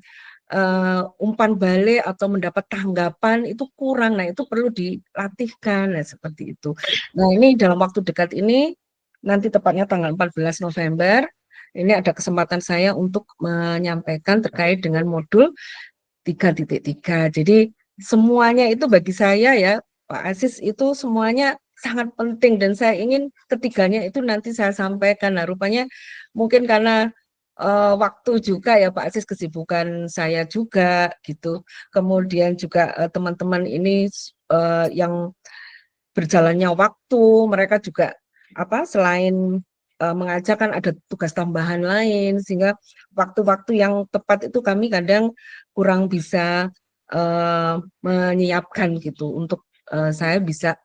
umpan balik atau mendapat tanggapan itu kurang. Nah, itu perlu dilatihkan, nah, seperti itu. Nah, ini dalam waktu dekat ini, nanti tepatnya tanggal 14 November, ini ada kesempatan saya untuk menyampaikan terkait dengan modul 3.3. Jadi semuanya itu bagi saya ya, Pak Aziz, itu semuanya sangat penting dan saya ingin ketiganya itu nanti saya sampaikan. Nah, rupanya mungkin karena waktu juga ya Pak Aziz, kesibukan saya juga gitu. Kemudian juga teman-teman ini yang berjalannya waktu, mereka juga selain mengajar kan ada tugas tambahan lain, sehingga waktu-waktu yang tepat itu kami kadang kurang bisa menyiapkan gitu untuk saya bisa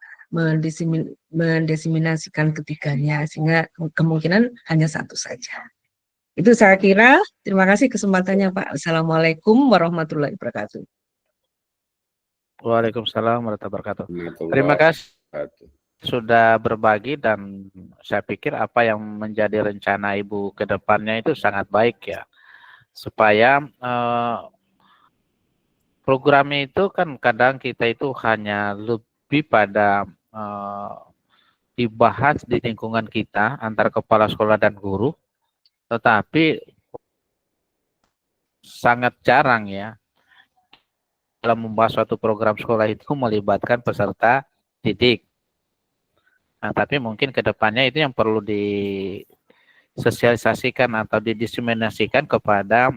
mendesiminasikan ketiganya, sehingga kemungkinan hanya satu saja. Itu saya kira. Terima kasih kesempatannya Pak. Assalamualaikum warahmatullahi wabarakatuh. Waalaikumsalam warahmatullahi wabarakatuh. Terima kasih sudah berbagi, dan saya pikir apa yang menjadi rencana Ibu ke depannya itu sangat baik ya. Supaya program itu kan kadang kita itu hanya lebih pada dibahas di lingkungan kita antara kepala sekolah dan guru, tetapi sangat jarang ya dalam membahas suatu program sekolah itu melibatkan peserta didik. Nah, tapi mungkin ke depannya itu yang perlu disosialisasikan atau didiseminasikan kepada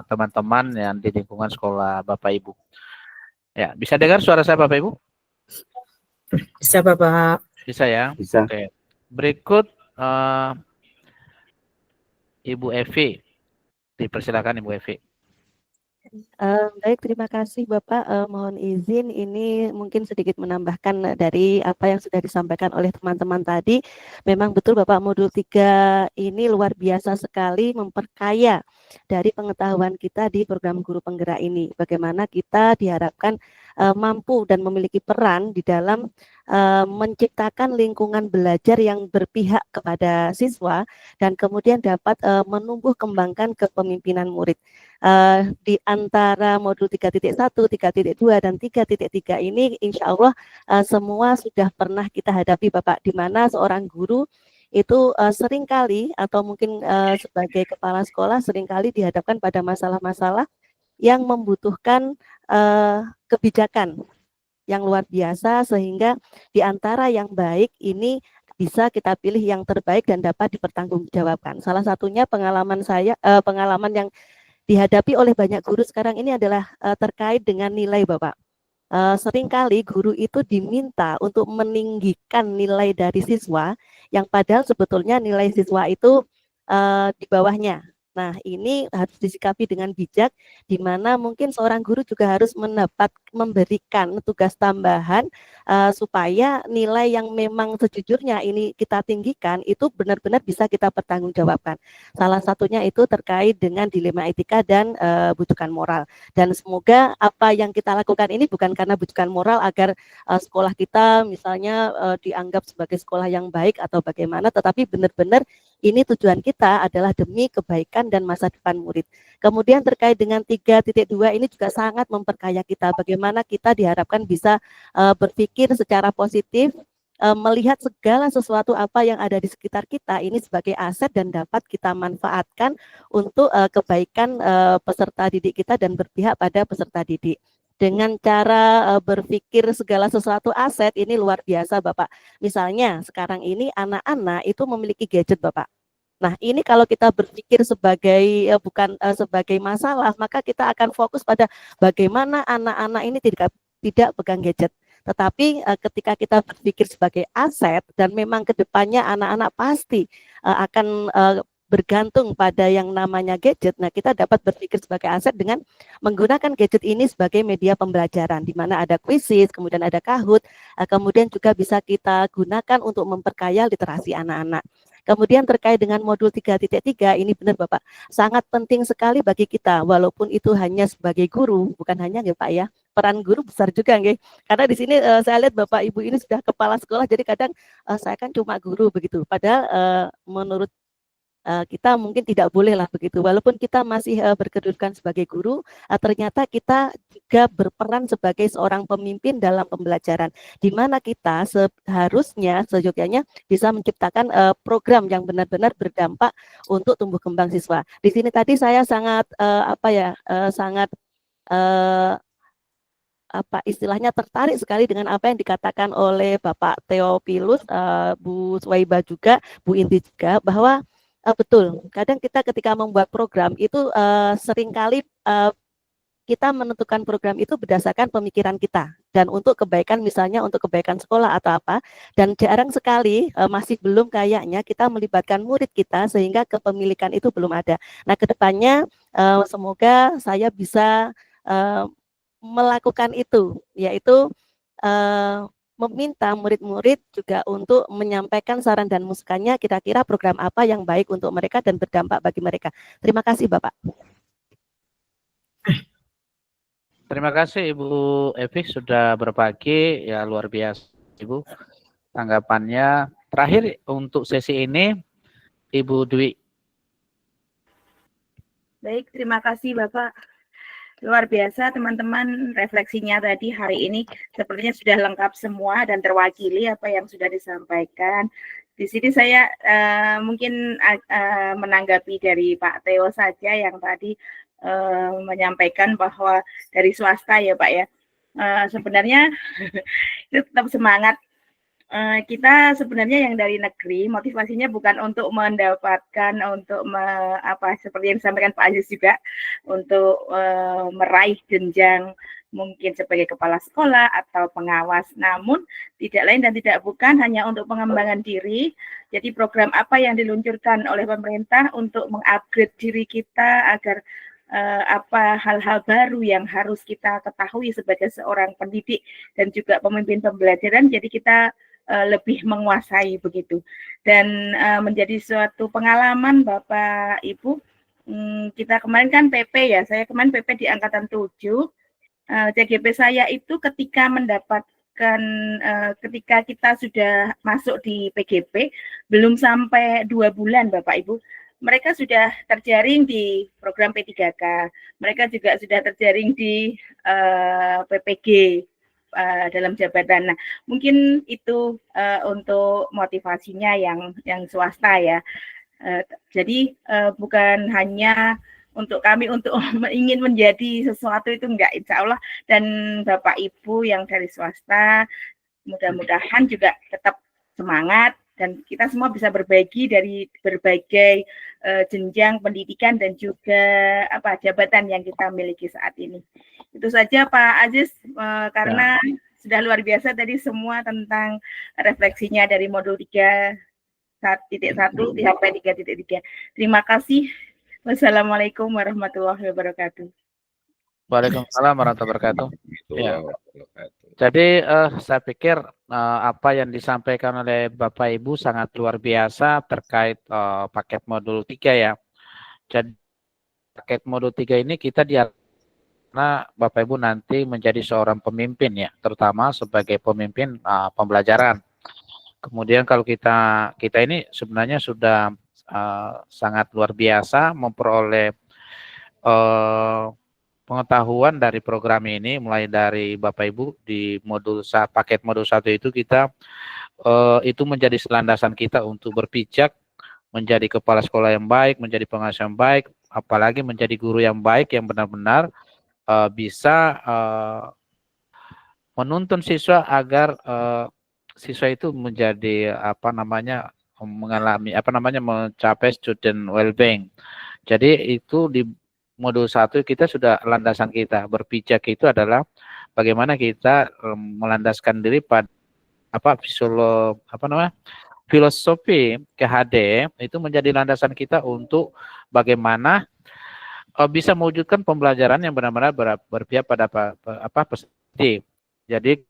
teman-teman yang di lingkungan sekolah Bapak Ibu. Ya, bisa dengar suara saya Bapak Ibu? Bisa Bapak. Bisa ya? Bisa. Oke. Berikut Ibu Evi. Dipersilakan Ibu Evi. Baik, terima kasih Bapak. Mohon izin ini mungkin sedikit menambahkan dari apa yang sudah disampaikan oleh teman-teman tadi. Memang betul Bapak, modul 3 ini luar biasa sekali memperkaya dari pengetahuan kita di program guru penggerak ini. Bagaimana kita diharapkan mampu dan memiliki peran di dalam menciptakan lingkungan belajar yang berpihak kepada siswa dan kemudian dapat menumbuh kembangkan kepemimpinan murid. Di antara modul 3.1, 3.2, dan 3.3 ini insya Allah semua sudah pernah kita hadapi Bapak, di mana seorang guru itu seringkali atau mungkin sebagai kepala sekolah seringkali dihadapkan pada masalah-masalah yang membutuhkan kebijakan yang luar biasa, sehingga di antara yang baik ini bisa kita pilih yang terbaik dan dapat dipertanggungjawabkan. Salah satunya pengalaman saya, pengalaman yang dihadapi oleh banyak guru sekarang ini adalah terkait dengan nilai Bapak. Seringkali guru itu diminta untuk meninggikan nilai dari siswa yang padahal sebetulnya nilai siswa itu di bawahnya. Nah, ini harus disikapi dengan bijak, di mana mungkin seorang guru juga harus memberikan tugas tambahan supaya nilai yang memang sejujurnya ini kita tinggikan itu benar-benar bisa kita pertanggungjawabkan. Salah satunya itu terkait dengan dilema etika dan bujukan moral. Dan semoga apa yang kita lakukan ini bukan karena bujukan moral agar sekolah kita misalnya dianggap sebagai sekolah yang baik atau bagaimana, tetapi benar-benar ini tujuan kita adalah demi kebaikan dan masa depan murid. Kemudian terkait dengan 3.2 ini juga sangat memperkaya kita, bagaimana kita diharapkan bisa berpikir secara positif, melihat segala sesuatu apa yang ada di sekitar kita ini sebagai aset dan dapat kita manfaatkan untuk kebaikan peserta didik kita dan berpihak pada peserta didik. Dengan cara berpikir segala sesuatu aset ini luar biasa Bapak. Misalnya sekarang ini anak-anak itu memiliki gadget Bapak. Nah ini kalau kita berpikir sebagai bukan sebagai masalah, maka kita akan fokus pada bagaimana anak-anak ini tidak pegang gadget. Tetapi ketika kita berpikir sebagai aset dan memang kedepannya anak-anak pasti akan bergantung pada yang namanya gadget. Nah, kita dapat berpikir sebagai aset dengan menggunakan gadget ini sebagai media pembelajaran, di mana ada kuisis, kemudian ada Kahoot, kemudian juga bisa kita gunakan untuk memperkaya literasi anak-anak. Kemudian terkait dengan modul 3.3 ini benar Bapak, sangat penting sekali bagi kita, walaupun itu hanya sebagai guru, bukan hanya ya Pak ya, peran guru besar juga nggih. Karena di sini saya lihat Bapak Ibu ini sudah kepala sekolah, jadi kadang saya kan cuma guru begitu. Padahal menurut kita mungkin tidak boleh lah begitu, walaupun kita masih berkedudukan sebagai guru, ternyata kita juga berperan sebagai seorang pemimpin dalam pembelajaran, di mana kita seharusnya seyogyanya bisa menciptakan program yang benar-benar berdampak untuk tumbuh kembang siswa. Di sini tadi saya sangat sangat istilahnya tertarik sekali dengan apa yang dikatakan oleh Bapak Theophilus, Bu Swaiba juga, Bu Inti juga, bahwa betul, kadang kita ketika membuat program itu seringkali kita menentukan program itu berdasarkan pemikiran kita dan untuk kebaikan, misalnya untuk kebaikan sekolah atau apa, dan jarang sekali masih belum kayaknya kita melibatkan murid kita sehingga kepemilikan itu belum ada. Nah, kedepannya semoga saya bisa melakukan itu, yaitu meminta murid-murid juga untuk menyampaikan saran dan masukannya kira-kira program apa yang baik untuk mereka dan berdampak bagi mereka. Terima kasih Bapak. Terima kasih Ibu Evi sudah berbagi, ya luar biasa Ibu tanggapannya. Terakhir untuk sesi ini Ibu Dwi. Baik, terima kasih Bapak. Luar biasa teman-teman, refleksinya tadi hari ini sepertinya sudah lengkap semua dan terwakili apa yang sudah disampaikan. Di sini saya mungkin menanggapi dari Pak Theo saja yang tadi menyampaikan bahwa dari swasta ya Pak ya, sebenarnya itu tetap semangat. Kita sebenarnya yang dari negeri motivasinya bukan untuk mendapatkan seperti yang disampaikan Pak Aziz juga untuk meraih jenjang mungkin sebagai kepala sekolah atau pengawas, namun tidak lain dan tidak bukan hanya untuk pengembangan diri. Jadi program apa yang diluncurkan oleh pemerintah untuk mengupgrade diri kita agar apa hal-hal baru yang harus kita ketahui sebagai seorang pendidik dan juga pemimpin pembelajaran, jadi kita lebih menguasai begitu. Dan menjadi suatu pengalaman Bapak Ibu, kita kemarin kan PP ya, saya kemarin PP di Angkatan 7, CGP saya itu ketika mendapatkan, ketika kita sudah masuk di PGP, belum sampai 2 bulan Bapak Ibu, mereka sudah terjaring di program P3K, mereka juga sudah terjaring di PPG, dalam jabatan. Nah, mungkin itu untuk motivasinya yang swasta ya. Jadi bukan hanya untuk kami untuk ingin menjadi sesuatu itu enggak, insya Allah, dan Bapak Ibu yang dari swasta mudah-mudahan juga tetap semangat dan kita semua bisa berbagi dari berbagai jenjang pendidikan dan juga jabatan yang kita miliki saat ini. Itu saja Pak Aziz, karena sudah luar biasa tadi semua tentang refleksinya dari modul 3.1 sampai 3.3. Terima kasih. Wassalamualaikum warahmatullahi wabarakatuh. Waalaikumsalam warahmatullahi wabarakatuh. Ya. Jadi saya pikir apa yang disampaikan oleh Bapak Ibu sangat luar biasa terkait paket modul 3 ya. Jadi paket modul 3 ini kita karena Bapak Ibu nanti menjadi seorang pemimpin ya, terutama sebagai pemimpin pembelajaran. Kemudian kalau kita ini sebenarnya sudah sangat luar biasa memperoleh pengetahuan dari program ini, mulai dari Bapak Ibu di paket modul 1 itu kita itu menjadi landasan kita untuk berpijak, menjadi kepala sekolah yang baik, menjadi pengasuh yang baik, apalagi menjadi guru yang baik yang benar-benar bisa menuntun siswa agar siswa itu menjadi mencapai student well-being. Jadi itu di modul 1 kita sudah landasan kita berpijak itu adalah bagaimana kita melandaskan diri pada filosofi KHD itu menjadi landasan kita untuk bagaimana bisa mewujudkan pembelajaran yang benar-benar berpihak pada peserta didik. Jadi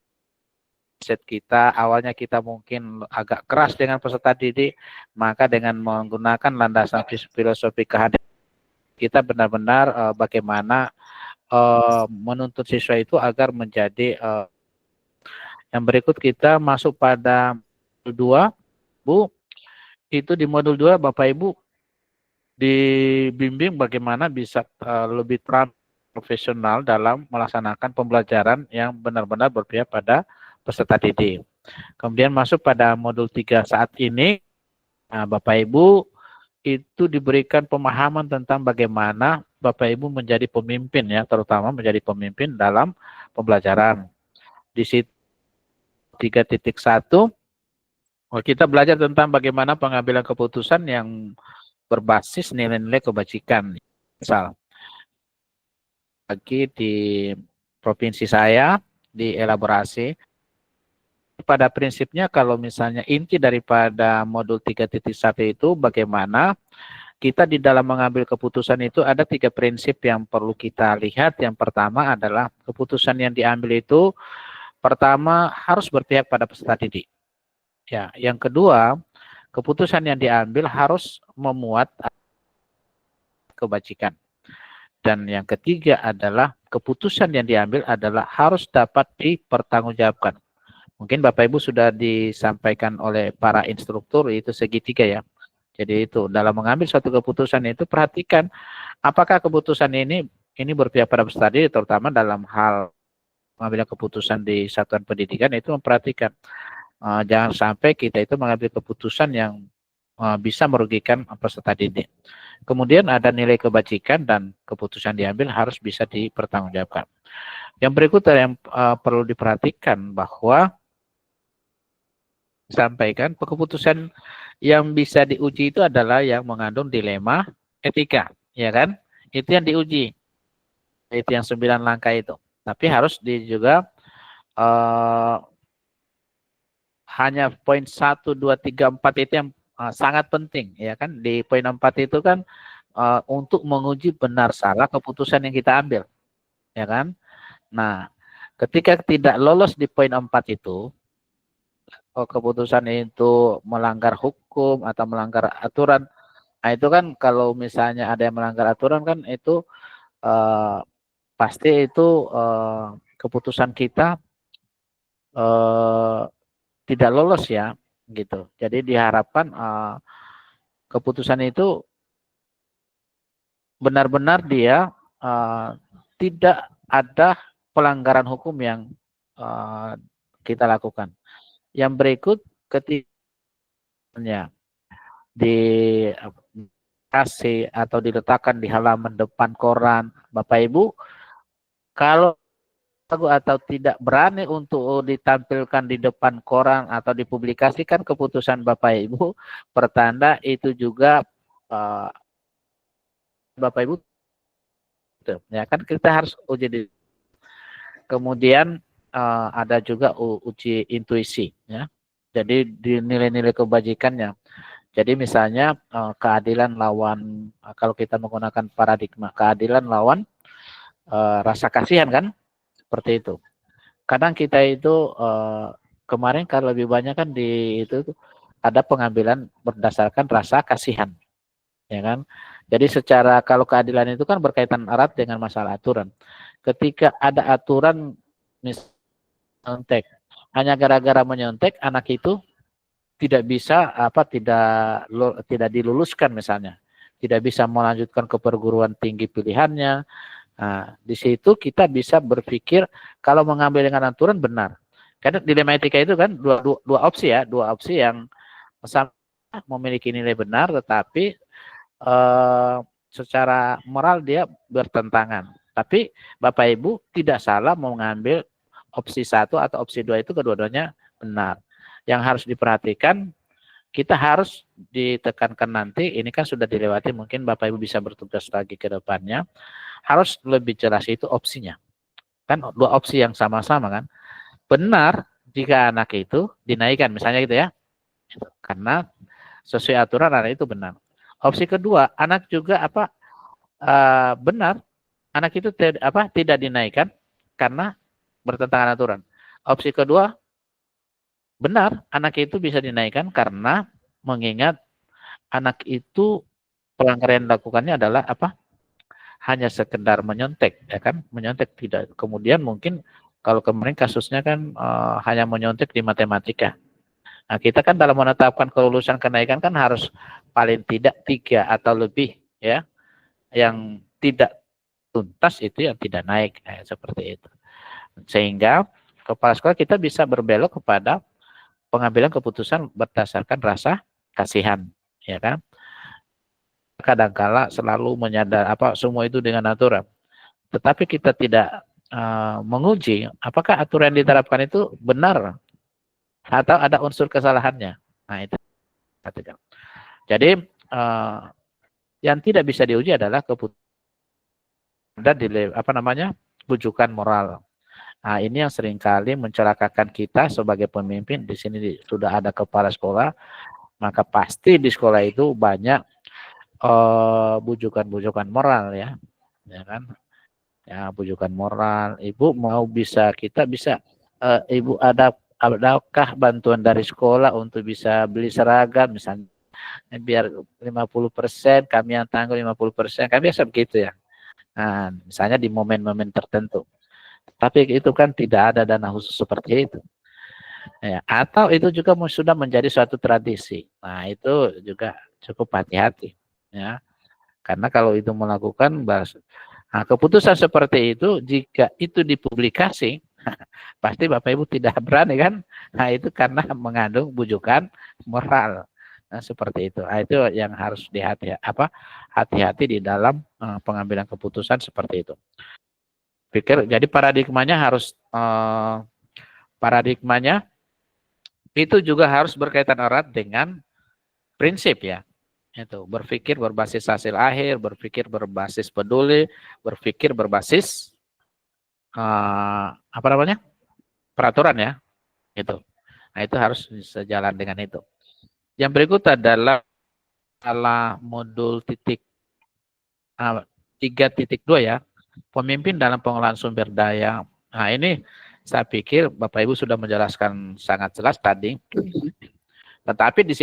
set kita awalnya kita mungkin agak keras dengan peserta didik, maka dengan menggunakan landasan filosofi KHD kita benar-benar bagaimana menuntut siswa itu agar menjadi yang berikut. Kita masuk pada modul 2, Bu. Itu di modul 2 Bapak Ibu dibimbing bagaimana bisa lebih profesional dalam melaksanakan pembelajaran yang benar-benar berpihak pada peserta didik. Kemudian masuk pada modul 3 saat ini, Bapak Ibu itu diberikan pemahaman tentang bagaimana Bapak Ibu menjadi pemimpin ya, terutama menjadi pemimpin dalam pembelajaran. Di situ 3.1 kita belajar tentang bagaimana pengambilan keputusan yang berbasis nilai-nilai kebajikan. Misal lagi di provinsi saya dielaborasi pada prinsipnya kalau misalnya inti daripada modul 3.1 itu bagaimana kita di dalam mengambil keputusan itu ada 3 prinsip yang perlu kita lihat. Yang pertama adalah keputusan yang diambil itu pertama harus berpihak pada peserta didik. Ya, yang kedua, keputusan yang diambil harus memuat kebajikan. Dan yang ketiga adalah keputusan yang diambil adalah harus dapat dipertanggungjawabkan. Mungkin Bapak Ibu sudah disampaikan oleh para instruktur itu segitiga ya. Jadi itu dalam mengambil suatu keputusan itu perhatikan apakah keputusan ini berpihak pada peserta didik, terutama dalam hal mengambil keputusan di satuan pendidikan itu memperhatikan jangan sampai kita itu mengambil keputusan yang bisa merugikan peserta didik. Kemudian ada nilai kebajikan dan keputusan diambil harus bisa dipertanggungjawabkan. Yang berikutnya yang perlu diperhatikan bahwa sampaikan keputusan yang bisa diuji itu adalah yang mengandung dilema etika, ya kan? Itu yang diuji. Itu yang 9 langkah itu. Tapi harus juga hanya poin 1, 2, 3, 4 itu yang sangat penting, ya kan? Di poin 4 itu kan untuk menguji benar salah keputusan yang kita ambil, ya kan? Nah, ketika tidak lolos di poin 4 itu, keputusan itu melanggar hukum atau melanggar aturan, nah itu kan kalau misalnya ada yang melanggar aturan kan itu pasti itu keputusan kita tidak lolos ya, gitu. Jadi diharapkan keputusan itu benar-benar dia tidak ada pelanggaran hukum yang kita lakukan. Yang berikut ketika dikasih atau diletakkan di halaman depan koran, Bapak Ibu, kalau ragu atau tidak berani untuk ditampilkan di depan koran atau dipublikasikan keputusan Bapak Ibu, pertanda itu juga Bapak Ibu, ya kan kita harus uji. Kemudian ada juga uji intuisi, ya. Jadi di nilai-nilai kebajikannya. Jadi misalnya keadilan lawan, kalau kita menggunakan paradigma keadilan lawan rasa kasihan kan, seperti itu. Kadang kita itu kemarin kalau lebih banyak kan di itu ada pengambilan berdasarkan rasa kasihan, ya kan. Jadi secara kalau keadilan itu kan berkaitan erat dengan masalah aturan. Ketika ada aturan menyontek, hanya gara-gara menyontek anak itu tidak bisa tidak diluluskan misalnya, tidak bisa melanjutkan ke perguruan tinggi pilihannya. Nah, di situ kita bisa berpikir kalau mengambil dengan aturan benar. Karena dilema etika itu kan dua opsi ya, dua opsi yang sama memiliki nilai benar, tetapi secara moral dia bertentangan. Tapi Bapak Ibu tidak salah mengambil opsi 1 atau opsi 2 itu kedua-duanya benar. Yang harus diperhatikan, kita harus ditekankan nanti, ini kan sudah dilewati, mungkin Bapak Ibu bisa bertugas lagi ke depannya, harus lebih jelas itu opsinya. Kan dua opsi yang sama-sama kan. Benar jika anak itu dinaikkan, misalnya gitu ya. Karena sesuai aturan anak itu benar. Opsi kedua, anak juga benar, anak itu tidak dinaikkan karena bertentangan aturan. Opsi kedua, benar, anak itu bisa dinaikkan karena mengingat anak itu pelanggaran yang dilakukannya adalah hanya sekedar menyontek, ya kan? Menyontek tidak. Kemudian mungkin kalau kemarin kasusnya kan hanya menyontek di matematika. Nah, kita kan dalam menetapkan kelulusan kenaikan kan harus paling tidak 3 atau lebih, ya. Yang tidak tuntas itu yang tidak naik, seperti itu. Sehingga kepala sekolah kita bisa berbelok kepada pengambilan keputusan berdasarkan rasa kasihan, ya kan? Kadangkala selalu menyadar semua itu dengan aturan. Tetapi kita tidak menguji apakah aturan yang diterapkan itu benar atau ada unsur kesalahannya. Nah, itu. Jadi yang tidak bisa diuji adalah keputusan bujukan moral. Nah, ini yang seringkali mencelakakan kita sebagai pemimpin. Di sini sudah ada kepala sekolah, maka pasti di sekolah itu banyak bujukan-bujukan moral, ya kan? Ya, bujukan moral. Ibu mau kita bisa, Ibu adakah bantuan dari sekolah untuk bisa beli seragam misalnya, biar 50% kami yang tanggung 50%, kan biasa begitu ya. Nah, misalnya di momen-momen tertentu. Tapi itu kan tidak ada dana khusus seperti itu. Ya, atau itu juga sudah menjadi suatu tradisi. Nah, itu juga cukup hati-hati, ya. Karena kalau itu melakukan keputusan seperti itu, jika itu dipublikasi, pasti Bapak Ibu tidak berani kan? Nah, itu karena mengandung bujukan moral. Nah, seperti itu. Nah, itu yang harus hati-hati di dalam pengambilan keputusan seperti itu. Jadi paradigmanya itu juga harus berkaitan erat dengan prinsip, ya. Itu berpikir berbasis hasil akhir, berpikir berbasis peduli, berpikir berbasis peraturan, ya. Itu. Nah, itu harus sejalan dengan itu. Yang berikut adalah modul titik 3.2 ya, pemimpin dalam pengelolaan sumber daya. Nah, ini saya pikir Bapak Ibu sudah menjelaskan sangat jelas tadi. Tetapi di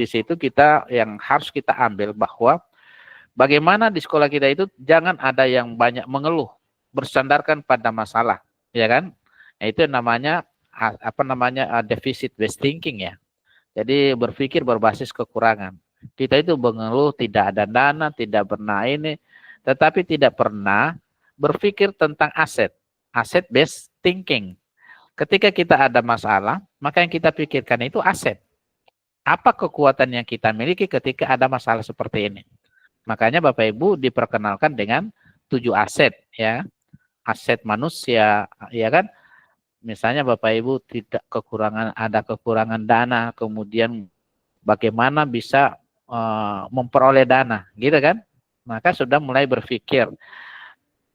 situ kita yang harus kita ambil bahwa bagaimana di sekolah kita itu jangan ada yang banyak mengeluh, bersandarkan pada masalah, ya kan? Nah, itu namanya deficit based thinking ya. Jadi berpikir berbasis kekurangan. Kita itu mengeluh tidak ada dana, tidak pernah ini, tetapi tidak pernah berpikir tentang aset based thinking. Ketika kita ada masalah, maka yang kita pikirkan itu aset. Apa kekuatan yang kita miliki ketika ada masalah seperti ini? Makanya Bapak Ibu diperkenalkan dengan 7 aset ya. Aset manusia, ya kan? Misalnya Bapak Ibu ada kekurangan dana, kemudian bagaimana bisa memperoleh dana, gitu kan? Maka sudah mulai berpikir.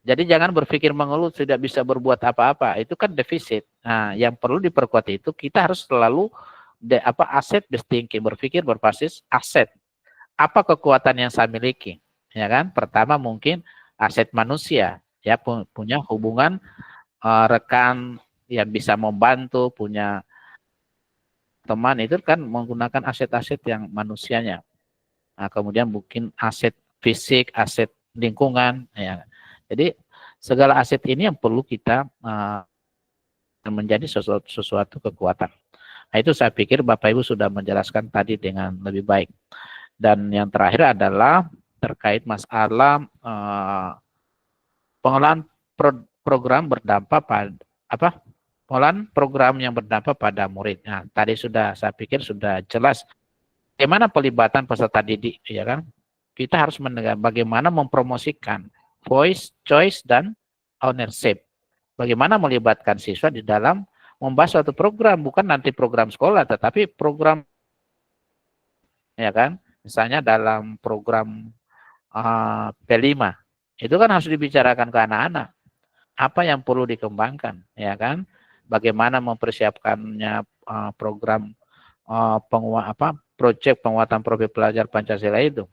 Jadi jangan berpikir mengeluh tidak bisa berbuat apa-apa, itu kan defisit. Nah, yang perlu diperkuat itu kita harus selalu aset based thinking, berpikir berbasis aset. Apa kekuatan yang saya miliki? Ya kan? Pertama mungkin aset manusia, ya punya hubungan rekan yang bisa membantu, punya teman, itu kan menggunakan aset-aset yang manusianya. Nah, kemudian mungkin aset fisik, aset lingkungan, ya. Jadi segala aset ini yang perlu kita menjadi sesuatu kekuatan. Nah, itu saya pikir Bapak Ibu sudah menjelaskan tadi dengan lebih baik. Dan yang terakhir adalah terkait masalah pengelolaan program berdampak pada pengelolaan program yang berdampak pada murid. Nah, tadi saya pikir sudah jelas bagaimana pelibatan peserta didik, ya kan? Kita harus bagaimana mempromosikan voice, choice, dan ownership. Bagaimana melibatkan siswa di dalam membahas suatu program, bukan nanti program sekolah, tetapi program, ya kan? Misalnya dalam program P5, itu kan harus dibicarakan ke anak-anak. Apa yang perlu dikembangkan, ya kan? Bagaimana mempersiapkannya program proyek penguatan profil pelajar Pancasila itu.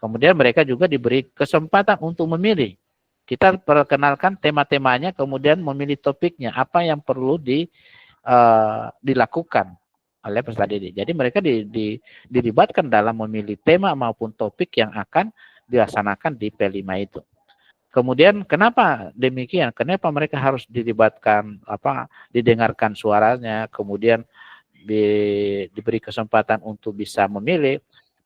Kemudian mereka juga diberi kesempatan untuk memilih. Kita perkenalkan tema-temanya, kemudian memilih topiknya, apa yang perlu dilakukan oleh peserta didik. Jadi mereka dilibatkan dalam memilih tema maupun topik yang akan dilaksanakan di P5 itu. Kemudian kenapa demikian? Kenapa mereka harus dilibatkan, didengarkan suaranya, kemudian diberi kesempatan untuk bisa memilih.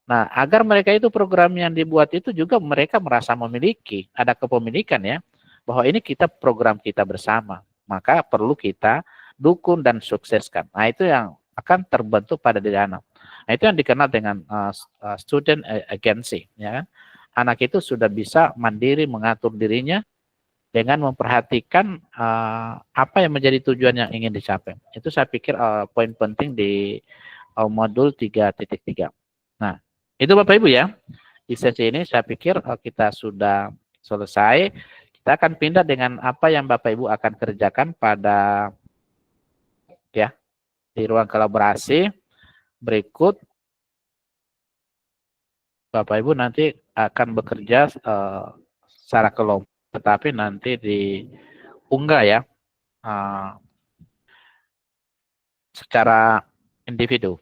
Nah, agar mereka itu program yang dibuat itu juga mereka merasa memiliki, ada kepemilikan ya, bahwa ini program kita bersama, maka perlu kita dukung dan sukseskan. Nah, itu yang akan terbentuk pada diri anak. Nah, itu yang dikenal dengan student agency, ya kan? Anak itu sudah bisa mandiri mengatur dirinya dengan memperhatikan apa yang menjadi tujuan yang ingin dicapai. Itu saya pikir poin penting di modul 3.3. Nah, itu Bapak Ibu ya. Di sesi ini saya pikir kita sudah selesai. Kita akan pindah dengan apa yang Bapak Ibu akan kerjakan pada di ruang kolaborasi berikut. Bapak Ibu nanti akan bekerja secara kelompok, tetapi nanti diunggah ya secara individu.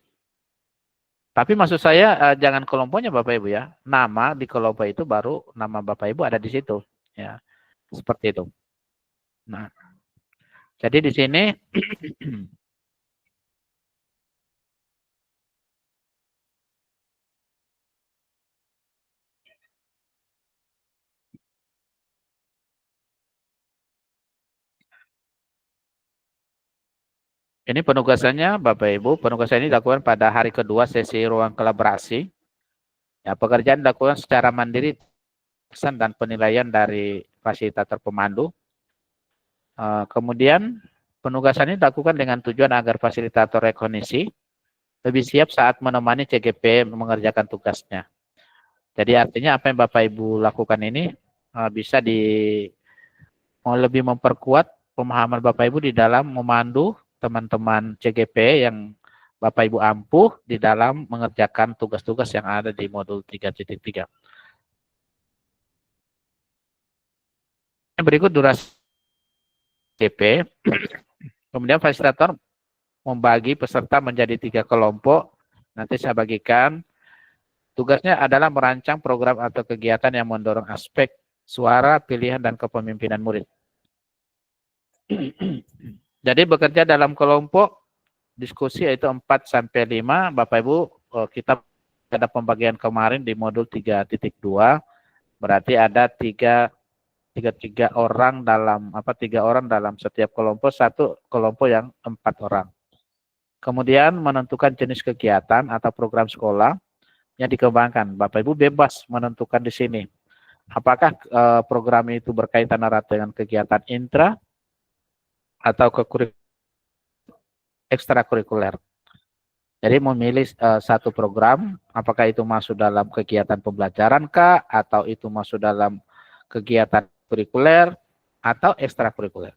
Tapi maksud saya jangan kelompoknya Bapak Ibu ya. Nama di kelompok itu baru nama Bapak Ibu ada di situ ya. Seperti itu. Nah, jadi di sini ini penugasannya Bapak Ibu, penugasan ini dilakukan pada hari kedua sesi ruang kolaborasi. Ya, pekerjaan dilakukan secara mandiri dan penilaian dari fasilitator pemandu. Kemudian penugasan ini dilakukan dengan tujuan agar fasilitator rekognisi lebih siap saat menemani CGP mengerjakan tugasnya. Jadi artinya apa yang Bapak Ibu lakukan ini bisa lebih memperkuat pemahaman Bapak Ibu di dalam memandu teman-teman CGP yang Bapak Ibu ampuh di dalam mengerjakan tugas-tugas yang ada di modul 3.3. Berikut durasi CP. Kemudian fasilitator membagi peserta menjadi 3 kelompok. Nanti saya bagikan. Tugasnya adalah merancang program atau kegiatan yang mendorong aspek suara, pilihan, dan kepemimpinan murid. Jadi bekerja dalam kelompok diskusi yaitu 4-5. Bapak Ibu, kita ada pembagian kemarin di modul 3.2. Berarti ada tiga orang dalam 3 orang dalam setiap kelompok, 1 kelompok yang 4 orang. Kemudian menentukan jenis kegiatan atau program sekolah yang dikembangkan. Bapak Ibu bebas menentukan di sini. Apakah program itu berkaitan erat dengan kegiatan intra atau ekstrakurikuler. Jadi memilih satu program, apakah itu masuk dalam kegiatan pembelajaran kah, atau itu masuk dalam kegiatan kurikuler atau ekstrakurikuler.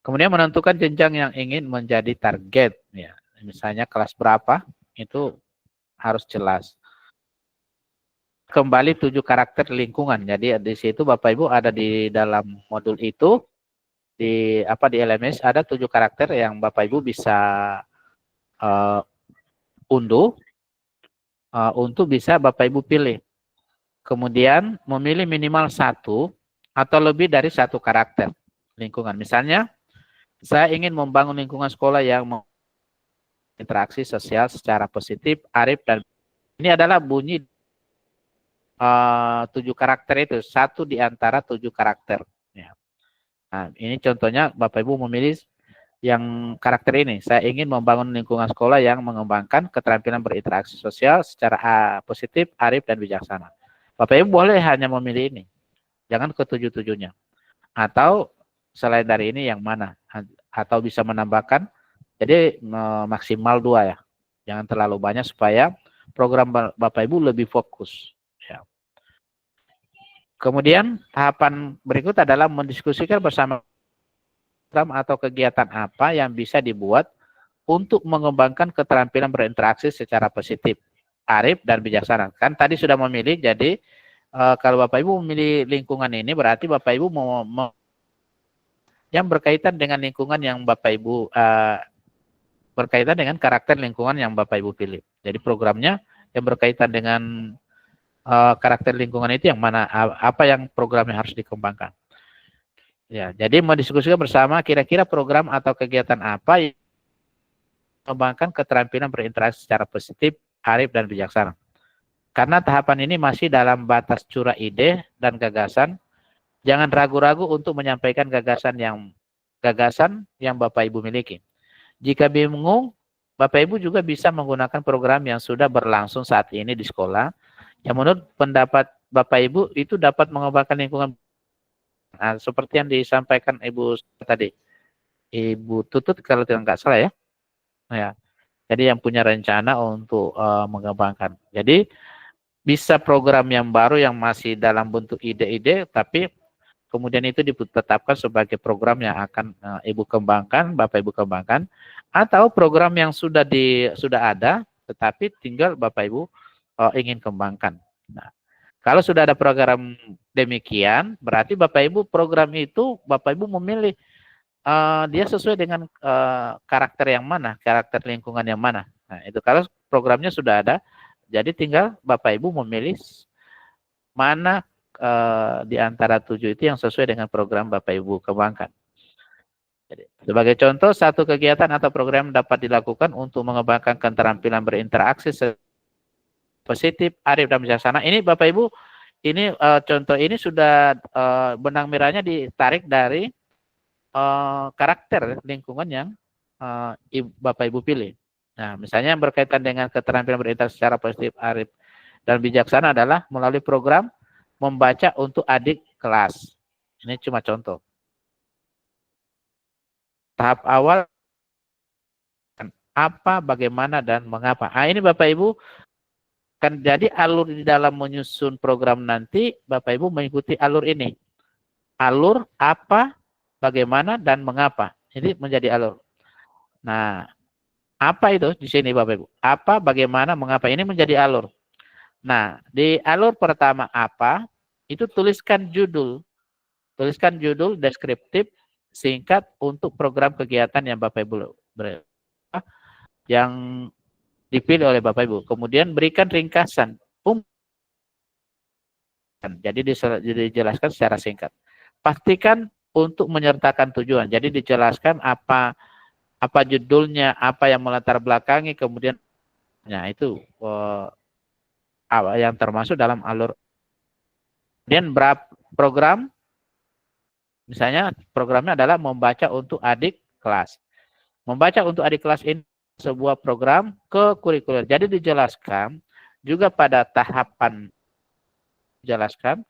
Kemudian menentukan jenjang yang ingin menjadi target. Ya, misalnya kelas berapa, itu harus jelas. Kembali 7 karakter lingkungan. Jadi di situ Bapak Ibu ada di dalam modul itu, di LMS ada 7 karakter yang Bapak Ibu bisa unduh untuk bisa Bapak Ibu pilih. Kemudian memilih minimal 1 atau lebih dari 1 karakter lingkungan. Misalnya, saya ingin membangun lingkungan sekolah yang interaksi sosial secara positif, arif, dan ini adalah bunyi 7 karakter itu, 1 di antara 7 karakter. Ya. Nah, ini contohnya Bapak Ibu memilih yang karakter ini. Saya ingin membangun lingkungan sekolah yang mengembangkan keterampilan berinteraksi sosial secara positif, arif, dan bijaksana. Bapak Ibu boleh hanya memilih ini. Jangan ke 7-7-nya. Atau selain dari ini yang mana? Atau bisa menambahkan. Jadi maksimal 2 ya. Jangan terlalu banyak supaya program Bapak Ibu lebih fokus. Ya. Kemudian tahapan berikut adalah mendiskusikan bersama program atau kegiatan apa yang bisa dibuat untuk mengembangkan keterampilan berinteraksi secara positif, arif, dan bijaksana. Kan tadi sudah memilih, jadi kalau Bapak Ibu memilih lingkungan ini berarti Bapak Ibu mau yang berkaitan dengan lingkungan yang Bapak Ibu berkaitan dengan karakter lingkungan yang Bapak Ibu pilih. Jadi programnya yang berkaitan dengan karakter lingkungan itu yang mana, apa yang programnya harus dikembangkan. Ya, jadi mendiskusikan bersama kira-kira program atau kegiatan apa yang mengembangkan keterampilan berinteraksi secara positif, arif, dan bijaksana. Karena tahapan ini masih dalam batas curah ide dan gagasan, jangan ragu-ragu untuk menyampaikan gagasan yang Bapak Ibu miliki. Jika bingung, Bapak Ibu juga bisa menggunakan program yang sudah berlangsung saat ini di sekolah, yang menurut pendapat Bapak Ibu itu dapat mengembangkan lingkungan. Nah, seperti yang disampaikan Ibu tadi, Ibu Tutut kalau tidak salah ya. Nah, ya. Jadi yang punya rencana untuk mengembangkan. Jadi bisa program yang baru yang masih dalam bentuk ide-ide, tapi kemudian itu ditetapkan sebagai program yang akan Ibu kembangkan, Bapak Ibu kembangkan, atau program yang sudah ada, tetapi tinggal Bapak Ibu ingin kembangkan. Nah, kalau sudah ada program demikian, berarti Bapak Ibu program itu Bapak Ibu memilih dia sesuai dengan karakter yang mana, karakter lingkungan yang mana. Nah, itu kalau programnya sudah ada, jadi tinggal Bapak Ibu memilih mana di antara 7 itu yang sesuai dengan program Bapak Ibu kembangkan. Jadi, sebagai contoh, satu kegiatan atau program dapat dilakukan untuk mengembangkan keterampilan berinteraksi positif, arif, dan bijaksana. Ini Bapak Ibu, ini contoh ini sudah benang merahnya ditarik dari karakter lingkungan yang Bapak Ibu pilih. Nah, misalnya yang berkaitan dengan keterampilan berinteraksi secara positif, arif, dan bijaksana adalah melalui program membaca untuk adik kelas. Ini cuma contoh. Tahap awal apa, bagaimana, dan mengapa. Nah, ini Bapak Ibu kan jadi alur di dalam menyusun program nanti Bapak Ibu mengikuti alur ini. Alur apa, bagaimana, dan mengapa. Jadi menjadi alur. Nah, apa itu di sini Bapak Ibu? Apa, bagaimana, mengapa. Ini menjadi alur. Nah, di alur pertama apa, itu tuliskan judul. tuliskan judul deskriptif singkat untuk program kegiatan yang Bapak Ibu yang dipilih oleh Bapak Ibu. Kemudian berikan ringkasan. Jadi dijelaskan secara singkat. Pastikan untuk menyertakan tujuan. Jadi dijelaskan apa judulnya, apa yang melatar belakangi, kemudian itu yang termasuk dalam alur. Kemudian berapa program? Misalnya programnya adalah membaca untuk adik kelas. Membaca untuk adik kelas ini sebuah program kekurikuler. Jadi dijelaskan juga pada tahapan jelaskan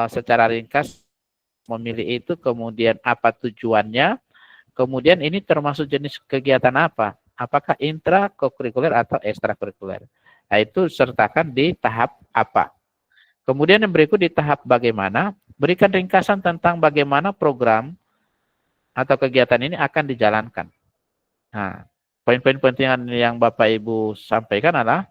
secara ringkas memilih itu, kemudian apa tujuannya, kemudian ini termasuk jenis kegiatan apa, apakah intra kokurikuler atau ekstrakurikuler. Nah, itu sertakan di tahap apa. Kemudian yang berikut di tahap bagaimana, berikan ringkasan tentang bagaimana program atau kegiatan ini akan dijalankan. Nah, poin-poin penting yang Bapak Ibu sampaikan adalah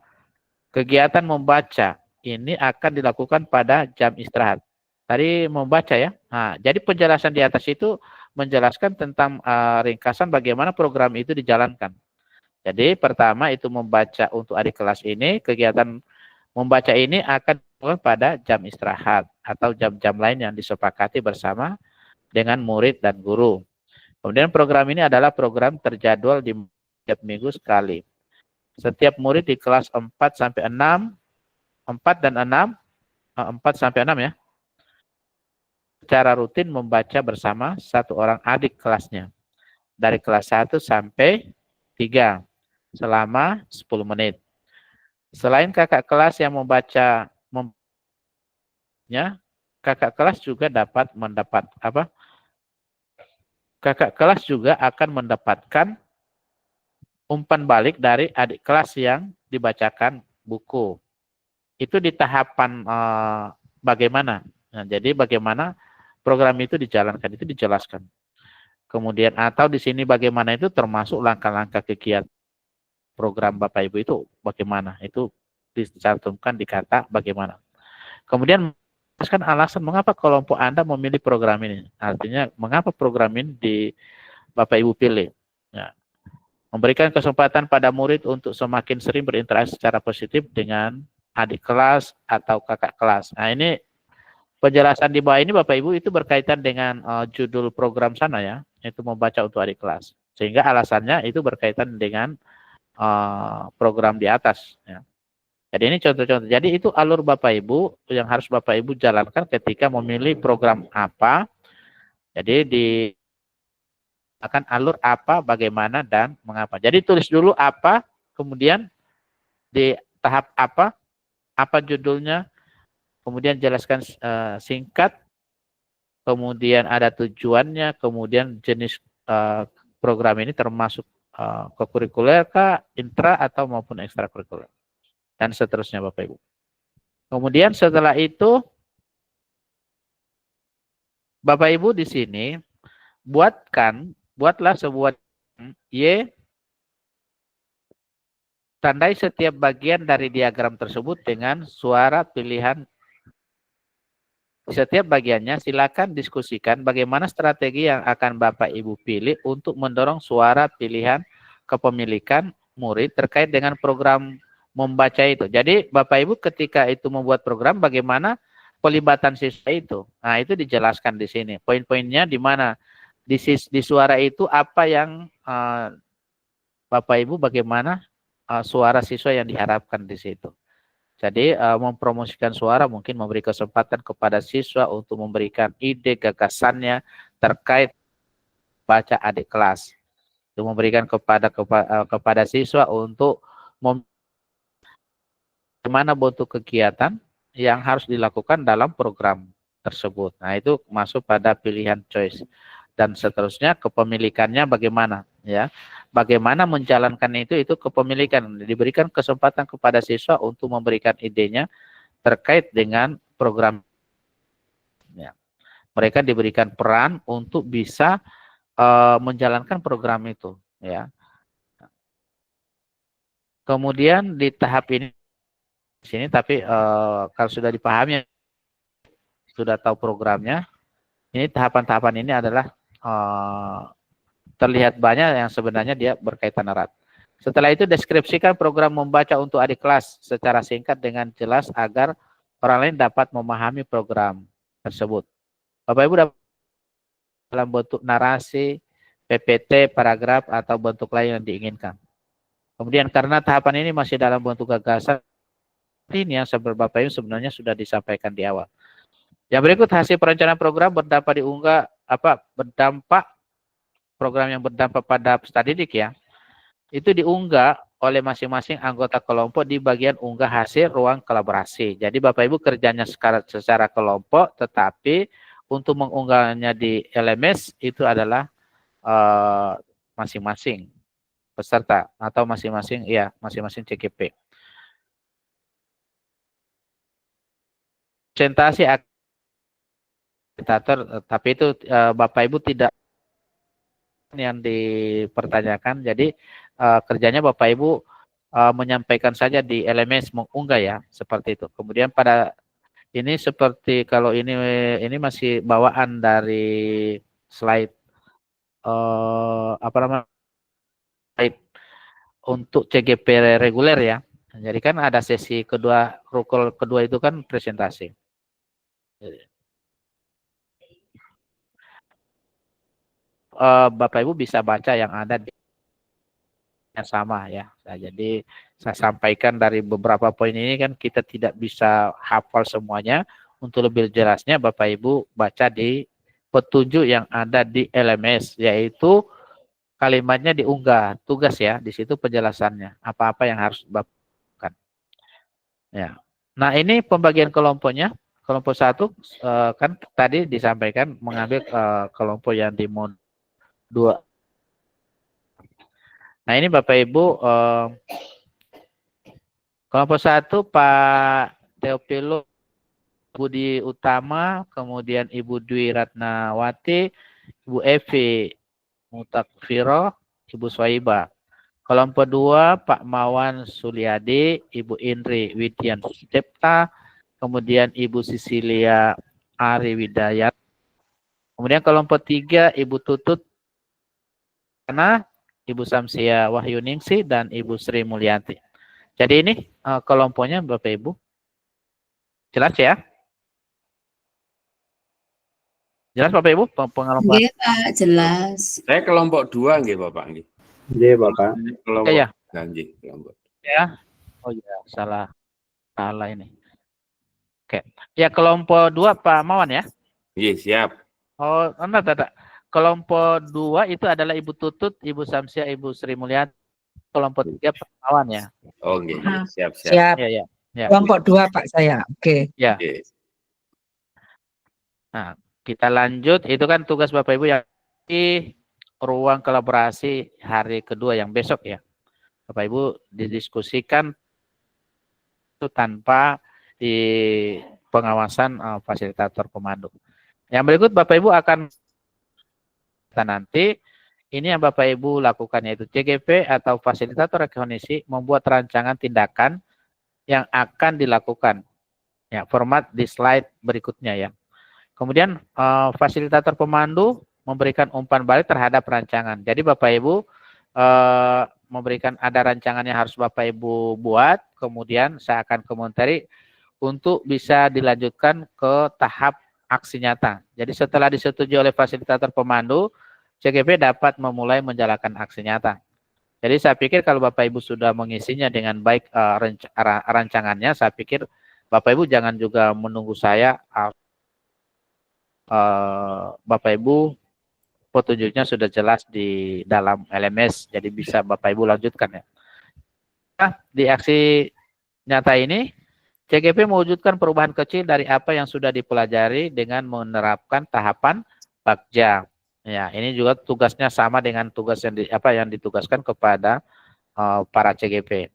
kegiatan membaca ini akan dilakukan pada jam istirahat. Tadi membaca ya. Nah, jadi penjelasan di atas itu menjelaskan tentang ringkasan bagaimana program itu dijalankan. Jadi pertama itu membaca untuk adik kelas ini, kegiatan membaca ini akan dilakukan pada jam istirahat atau jam-jam lain yang disepakati bersama dengan murid dan guru. Kemudian program ini adalah program terjadwal di setiap minggu sekali. Setiap murid di kelas 4 sampai 6, 4 dan 6, 4 sampai 6 ya, secara rutin membaca bersama satu orang adik kelasnya dari kelas 1 sampai 3 selama 10 menit. Selain kakak kelas yang membaca, kakak kelas juga kakak kelas juga akan mendapatkan umpan balik dari adik kelas yang dibacakan buku. Itu di tahapan bagaimana. Nah, jadi bagaimana program itu dijalankan, itu dijelaskan. Kemudian atau di sini bagaimana itu termasuk langkah-langkah kegiatan program Bapak Ibu itu bagaimana. Itu dicantumkan di kata bagaimana. Kemudian menjelaskan alasan mengapa kelompok Anda memilih program ini. Artinya mengapa program ini Bapak Ibu pilih. Ya. Memberikan kesempatan pada murid untuk semakin sering berinteraksi secara positif dengan adik kelas atau kakak kelas. Nah, ini penjelasan di bawah ini Bapak Ibu itu berkaitan dengan judul program sana ya, itu membaca untuk adik kelas. Sehingga alasannya itu berkaitan dengan program di atas. Ya. Jadi ini contoh-contoh. Jadi itu alur Bapak Ibu yang harus Bapak Ibu jalankan ketika memilih program apa. Jadi akan alur apa, bagaimana, dan mengapa. Jadi tulis dulu apa, kemudian di tahap apa judulnya, kemudian jelaskan singkat, kemudian ada tujuannya, kemudian jenis program ini termasuk kokurikuler kah, intra atau maupun ekstrakurikuler, dan seterusnya Bapak Ibu. Kemudian setelah itu Bapak Ibu di sini buatlah sebuah tandai setiap bagian dari diagram tersebut dengan suara pilihan. Setiap bagiannya silakan diskusikan bagaimana strategi yang akan Bapak Ibu pilih untuk mendorong suara pilihan kepemilikan murid terkait dengan program membaca itu. Jadi Bapak Ibu ketika itu membuat program bagaimana pelibatan siswa itu. Nah, itu dijelaskan di sini. Poin-poinnya di mana? Di suara itu apa yang Bapak Ibu bagaimana suara siswa yang diharapkan di situ. Jadi mempromosikan suara mungkin memberi kesempatan kepada siswa untuk memberikan ide gagasannya terkait baca adik kelas. Itu memberikan kepada siswa untuk bagaimana bentuk kegiatan yang harus dilakukan dalam program tersebut. Nah, itu masuk pada pilihan choice. Dan seterusnya kepemilikannya bagaimana ya, bagaimana menjalankan itu kepemilikan, diberikan kesempatan kepada siswa untuk memberikan idenya terkait dengan program ya. Mereka diberikan peran untuk bisa menjalankan program itu ya. Kemudian di tahap ini di sini tapi kalau sudah dipahami, sudah tahu programnya, Ini tahapan-tahapan ini adalah terlihat banyak yang sebenarnya dia berkaitan erat. Setelah itu deskripsikan program membaca untuk adik kelas secara singkat dengan jelas agar orang lain dapat memahami program tersebut. Bapak Ibu dapat dalam bentuk narasi, PPT, paragraf, atau bentuk lain yang diinginkan. Kemudian karena tahapan ini masih dalam bentuk gagasan, ini yang Bapak Ibu sebenarnya sudah disampaikan di awal. Yang berikut hasil perencanaan program berdampak program yang berdampak pada peserta didik ya. Itu diunggah oleh masing-masing anggota kelompok di bagian unggah hasil ruang kolaborasi. Jadi Bapak Ibu kerjanya secara kelompok, tetapi untuk mengunggahnya di LMS itu adalah masing-masing peserta atau masing-masing CGP. Presentasi akreditator, tapi itu Bapak Ibu tidak yang dipertanyakan. Jadi kerjanya Bapak Ibu menyampaikan saja di LMS, mengunggah ya, seperti itu. Kemudian pada ini seperti kalau ini masih bawaan dari slide slide untuk CGP reguler ya. Jadi kan ada sesi kedua, rukul kedua itu kan presentasi. Bapak Ibu bisa baca yang ada di yang sama ya. Nah, jadi saya sampaikan dari beberapa poin ini kan kita tidak bisa hafal semuanya. Untuk lebih jelasnya Bapak Ibu baca di petunjuk yang ada di LMS, yaitu kalimatnya diunggah, tugas ya, di situ penjelasannya apa-apa yang harus Bapak lakukan. Ya. Nah, ini pembagian kelompoknya. Kelompok 1 kan tadi disampaikan mengambil kelompok yang di mode 2. Nah, ini Bapak Ibu kelompok 1 Pak Teopilo Budi Utama, kemudian Ibu Dwi Ratnawati, Ibu Evi Mutakfiro, Ibu Swaiba. Kelompok 2 Pak Mawan Suliadi, Ibu Indri Widyan Sucepta, kemudian Ibu Sisilia Ari Widayat. Kemudian kelompok 3 Ibu Tutut Ana, Ibu Samsia Wahyuningsi, dan Ibu Sri Mulyanti. Jadi ini kelompoknya Bapak Ibu. Jelas ya? Jelas Bapak Ibu pengalaman? Nggih, Pak, jelas. Saya kelompok 2 nggih Bapak nggih. Nggih, Bapak. Kelompok Ya. nggih, kelompok. Ya. Oh iya, salah ini. Oke. Ya, kelompok 2 Pak Mawan ya? Iya, siap. Oh, enggak. Kelompok 2 itu adalah Ibu Tutut, Ibu Samsia, Ibu Sri Mulyanti. Kelompok 3 Pak Mawan ya? Oh, nggih, siap. Siap. Ya. Kelompok 2 Pak saya. Oke. Ya. Nggih. Nah, kita lanjut. Itu kan tugas Bapak Ibu yang di ruang kolaborasi hari kedua yang besok ya. Bapak Ibu didiskusikan itu tanpa di pengawasan fasilitator pemandu. Yang berikut Bapak Ibu akan nanti ini yang Bapak Ibu lakukan yaitu CGP atau fasilitator rekognisi membuat rancangan tindakan yang akan dilakukan. Ya, format di slide berikutnya ya. Kemudian fasilitator pemandu memberikan umpan balik terhadap rancangan. Jadi Bapak Ibu memberikan ada rancangan yang harus Bapak Ibu buat, kemudian saya akan komentari untuk bisa dilanjutkan ke tahap aksi nyata. Jadi setelah disetujui oleh fasilitator pemandu, CGP dapat memulai menjalankan aksi nyata. Jadi saya pikir kalau Bapak Ibu sudah mengisinya dengan baik rancangannya, saya pikir Bapak Ibu jangan juga menunggu saya. Bapak Ibu petunjuknya sudah jelas di dalam LMS, jadi bisa Bapak Ibu lanjutkan ya. Nah, di aksi nyata ini, CGP mewujudkan perubahan kecil dari apa yang sudah dipelajari dengan menerapkan tahapan Bagja. Ya, ini juga tugasnya sama dengan tugas yang ditugaskan kepada para CGP.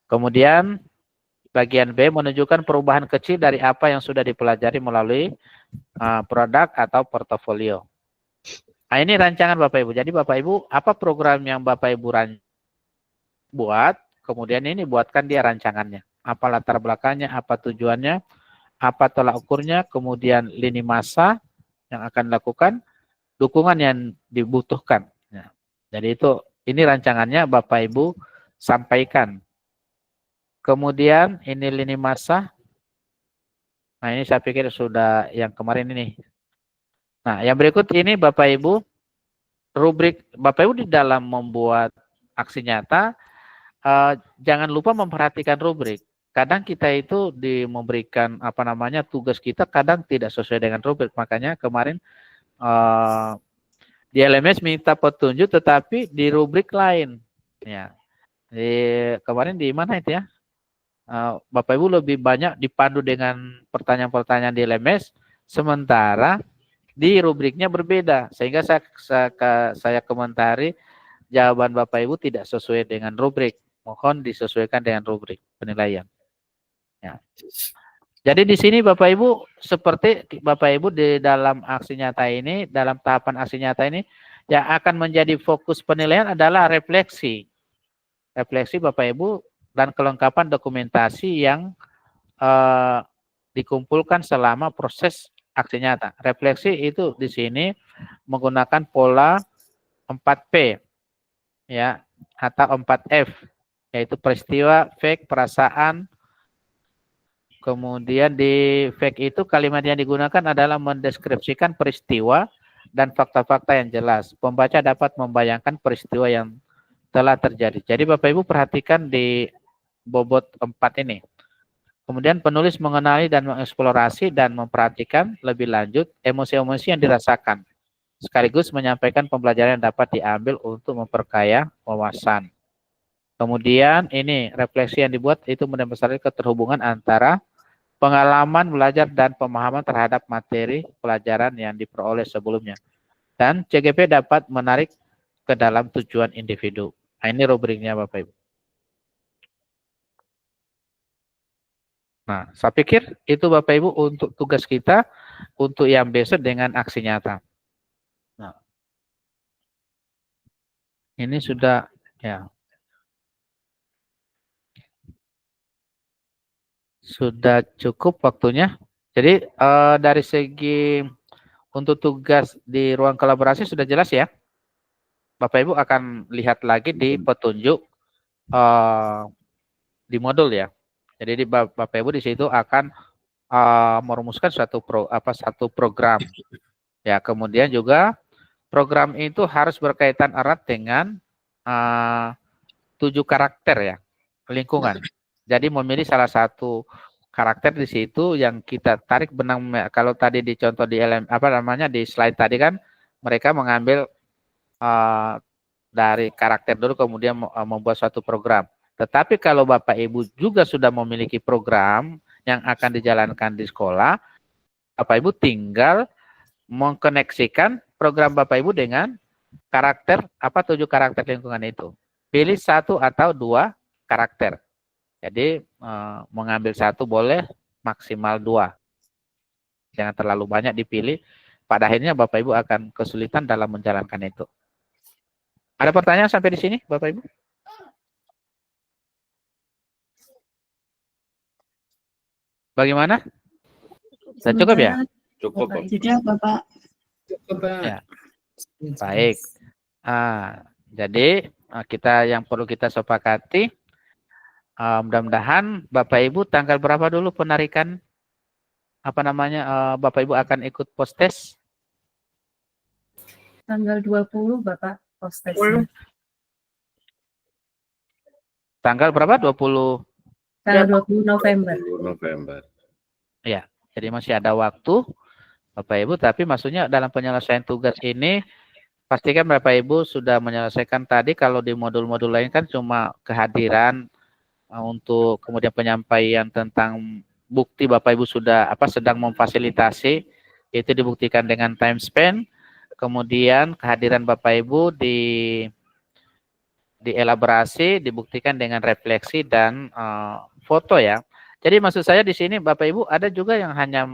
Kemudian bagian B menunjukkan perubahan kecil dari apa yang sudah dipelajari melalui produk atau portofolio. Nah, ini rancangan Bapak Ibu. Jadi Bapak Ibu, apa program yang Bapak Ibu buat, kemudian ini buatkan dia rancangannya. Apa latar belakangnya, apa tujuannya, apa tolak ukurnya, kemudian lini masa, yang akan dilakukan, dukungan yang dibutuhkan. Ya. Jadi ini rancangannya Bapak Ibu sampaikan. Kemudian ini lini masa. Nah, ini saya pikir sudah yang kemarin ini. Nah, yang berikut ini Bapak Ibu, rubrik Bapak Ibu di dalam membuat aksi nyata, jangan lupa memperhatikan rubrik. Kadang kita itu memberikan tugas kita kadang tidak sesuai dengan rubrik. Makanya kemarin di LMS minta petunjuk tetapi di rubrik lain. Ya. Kemarin di mana itu ya? Bapak Ibu lebih banyak dipandu dengan pertanyaan-pertanyaan di LMS, sementara di rubriknya berbeda. Sehingga saya komentari jawaban Bapak Ibu tidak sesuai dengan rubrik. Mohon disesuaikan dengan rubrik penilaian. Ya. Jadi di sini Bapak Ibu, seperti Bapak Ibu di dalam aksi nyata ini, dalam tahapan aksi nyata ini, yang akan menjadi fokus penilaian adalah refleksi. Refleksi Bapak Ibu dan kelengkapan dokumentasi yang dikumpulkan selama proses aksi nyata. Refleksi itu di sini menggunakan pola 4P ya, atau 4F, yaitu peristiwa, fact, perasaan. Kemudian di fact itu kalimat yang digunakan adalah mendeskripsikan peristiwa dan fakta-fakta yang jelas. Pembaca dapat membayangkan peristiwa yang telah terjadi. Jadi Bapak Ibu perhatikan di bobot 4 ini. Kemudian penulis mengenali dan mengeksplorasi dan memperhatikan lebih lanjut emosi-emosi yang dirasakan, sekaligus menyampaikan pembelajaran yang dapat diambil untuk memperkaya wawasan. Kemudian ini refleksi yang dibuat itu mendasarkan keterhubungan antara pengalaman belajar dan pemahaman terhadap materi pelajaran yang diperoleh sebelumnya. Dan CGP dapat menarik ke dalam tujuan individu. Nah, ini rubriknya Bapak Ibu. Nah, saya pikir itu Bapak Ibu untuk tugas kita untuk yang besok dengan aksi nyata. Nah, ini sudah ya. Sudah cukup waktunya. Jadi dari segi untuk tugas di ruang kolaborasi sudah jelas ya. Bapak Ibu akan lihat lagi di petunjuk di modul ya. Jadi Bapak Ibu di situ akan merumuskan satu program. Ya, kemudian juga program itu harus berkaitan erat dengan 7 karakter ya, lingkungan. Jadi memilih salah satu karakter di situ yang kita tarik benang. Kalau tadi dicontoh di di slide tadi kan mereka mengambil dari karakter dulu kemudian membuat suatu program. Tetapi kalau Bapak Ibu juga sudah memiliki program yang akan dijalankan di sekolah, Bapak Ibu tinggal mengkoneksikan program Bapak Ibu dengan karakter 7 karakter lingkungan itu. Pilih 1 atau 2 karakter. Jadi mengambil 1 boleh, maksimal 2. Jangan terlalu banyak dipilih. Pada akhirnya Bapak Ibu akan kesulitan dalam menjalankan itu. Ada pertanyaan sampai di sini, Bapak Ibu? Bagaimana? Sudah cukup ya? Cukup, Pak. Sudah, Bapak. Cukup, Pak. Ya. Baik. Jadi kita yang perlu kita sepakati, mudah-mudahan Bapak Ibu tanggal berapa dulu penarikan Bapak Ibu akan ikut post-test? Tanggal 20 Bapak post-test. Tanggal berapa? 20? Tanggal 20 November. 20 November. Ya, jadi masih ada waktu Bapak Ibu, tapi maksudnya dalam penyelesaian tugas ini pastikan Bapak Ibu sudah menyelesaikan tadi. Kalau di modul-modul lain kan cuma kehadiran untuk kemudian penyampaian tentang bukti Bapak Ibu sudah sedang memfasilitasi, itu dibuktikan dengan time spend. Kemudian kehadiran Bapak Ibu di elaborasi dibuktikan dengan refleksi dan foto ya. Jadi maksud saya di sini Bapak Ibu ada juga yang hanya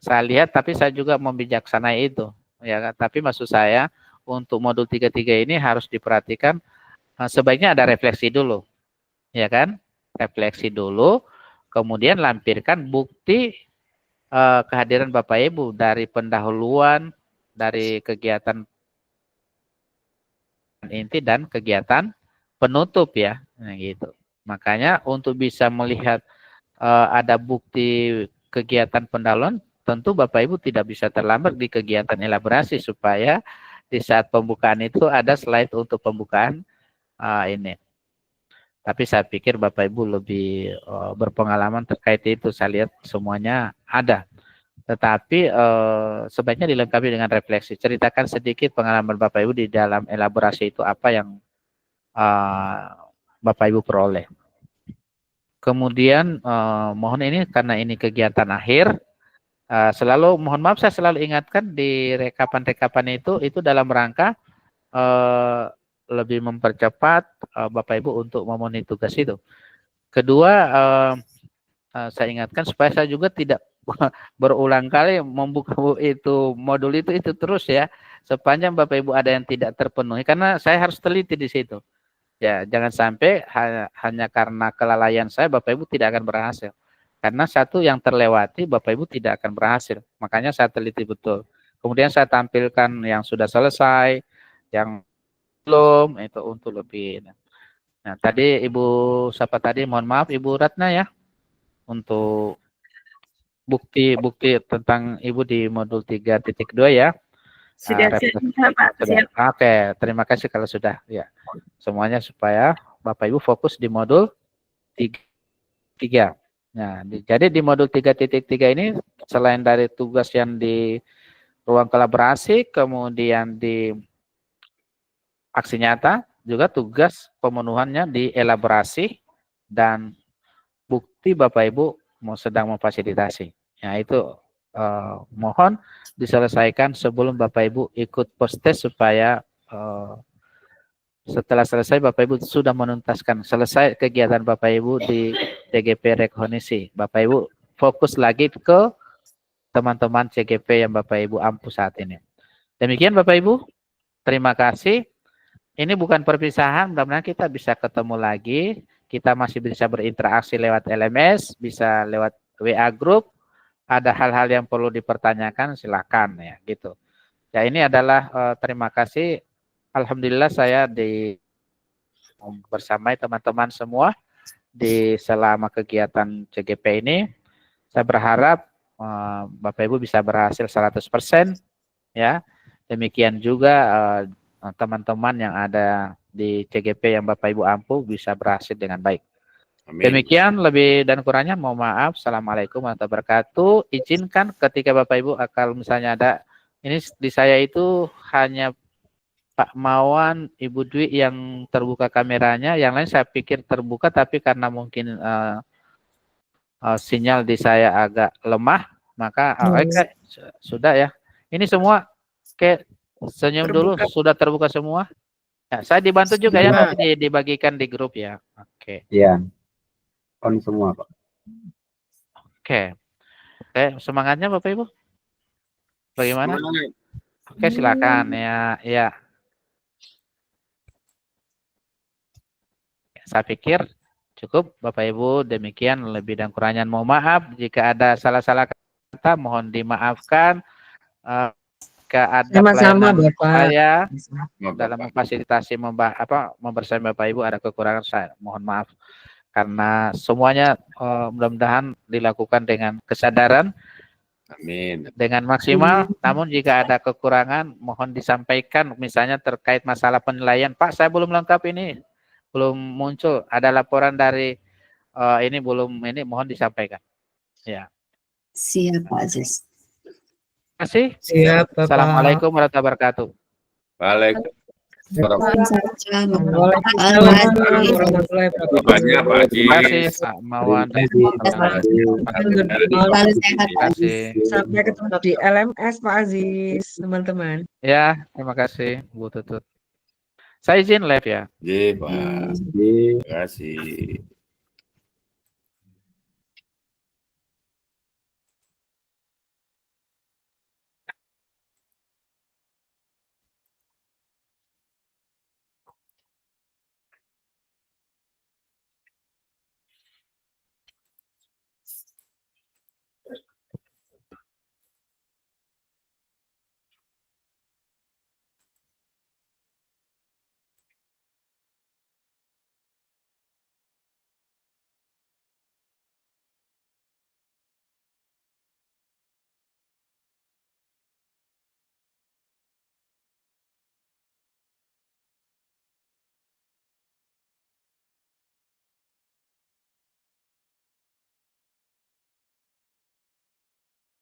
saya lihat, tapi saya juga membijaksanai itu ya. Tapi maksud saya untuk modul 33 ini harus diperhatikan, sebaiknya ada refleksi dulu, ya kan? Refleksi dulu, kemudian lampirkan bukti kehadiran Bapak Ibu dari pendahuluan, dari kegiatan inti dan kegiatan penutup ya, nah, gitu. Makanya untuk bisa melihat ada bukti kegiatan pendahuluan, tentu Bapak Ibu tidak bisa terlambat di kegiatan elaborasi supaya di saat pembukaan itu ada slide untuk pembukaan ini. Tapi saya pikir Bapak Ibu lebih berpengalaman terkait itu. Saya lihat semuanya ada. Tetapi sebaiknya dilengkapi dengan refleksi. Ceritakan sedikit pengalaman Bapak Ibu di dalam elaborasi itu apa yang Bapak Ibu peroleh. Kemudian mohon ini karena ini kegiatan akhir, selalu mohon maaf saya selalu ingatkan di rekapan-rekapan itu dalam rangka lebih mempercepat Bapak Ibu untuk memenuhi tugas itu. Kedua, saya ingatkan supaya saya juga tidak berulang kali membuka itu modul itu terus ya, sepanjang Bapak Ibu ada yang tidak terpenuhi, karena saya harus teliti di situ. Ya, jangan sampai hanya karena kelalaian saya Bapak Ibu tidak akan berhasil. Karena satu yang terlewati Bapak Ibu tidak akan berhasil. Makanya saya teliti betul. Kemudian saya tampilkan yang sudah selesai, yang belum, itu untuk lebih. Nah, tadi Ibu siapa tadi? Mohon maaf Ibu Ratna ya. Untuk bukti tentang Ibu di modul 3.2 ya. Sudah siap, Pak. Siap. Oke, terima kasih kalau sudah ya. Semuanya supaya Bapak Ibu fokus di modul 3. Nah, jadi di modul 3.3 ini selain dari tugas yang di ruang kolaborasi, kemudian di aksi nyata, juga tugas pemenuhannya di elaborasi dan bukti Bapak Ibu mau sedang memfasilitasi. Ya, itu mohon diselesaikan sebelum Bapak Ibu ikut post-test supaya setelah selesai Bapak Ibu sudah menuntaskan selesai kegiatan Bapak Ibu di CGP Rekognisi. Bapak Ibu fokus lagi ke teman-teman CGP yang Bapak Ibu ampu saat ini. Demikian Bapak Ibu, terima kasih. Ini bukan perpisahan, mudah-mudahan kita bisa ketemu lagi. Kita masih bisa berinteraksi lewat LMS, bisa lewat WA group. Ada hal-hal yang perlu dipertanyakan, silakan ya gitu. Ya, ini adalah terima kasih. Alhamdulillah saya bersama teman-teman semua di selama kegiatan CGP ini. Saya berharap Bapak Ibu bisa berhasil 100% ya. Demikian juga teman-teman yang ada di CGP yang Bapak Ibu ampu bisa berhasil dengan baik. Amin. Demikian lebih dan kurangnya mohon maaf. Assalamualaikum warahmatullahi wabarakatuh. Izinkan ketika Bapak Ibu kalau misalnya ada, ini di saya itu hanya Pak Mawan, Ibu Dwi yang terbuka kameranya, yang lain saya pikir terbuka tapi karena mungkin sinyal di saya agak lemah, maka sudah ya. Ini semua kayak senyum dulu, sudah terbuka semua. Ya, saya dibantu juga ya, nanti dibagikan di grup ya. Oke. Iya. On semua, Pak. Oke. Semangatnya Bapak Ibu? Bagaimana? Semangat. Oke, silakan ya. Saya pikir cukup Bapak Ibu, demikian lebih dan kurangnya mohon maaf jika ada salah-salah kata, mohon dimaafkan. Jika ada Sama-sama pelayanan Bapak. saya dalam memfasilitasi membersama Bapak Ibu ada kekurangan, saya mohon maaf. Karena semuanya mudah-mudahan dilakukan dengan kesadaran, Amin. dengan maksimal. Namun jika ada kekurangan mohon disampaikan, misalnya terkait masalah penilaian, Pak saya belum lengkap ini, belum muncul, ada laporan dari ini belum, ini mohon disampaikan. Ya. Siap Pak Aziz. Terima kasih. Siap Bapak. Assalamualaikum warahmatullahi wabarakatuh. Waalaikumsalam. Waalaikumsalam warahmatullahi wabarakatuh. Banyak Pak Haji. Terima kasih Pak Mawan. Terima kasih. Sampai ketemu di LMS Pak Aziz, teman-teman. Ya, terima kasih Bu Tutut. Saya izin live ya. Pak. Terima kasih.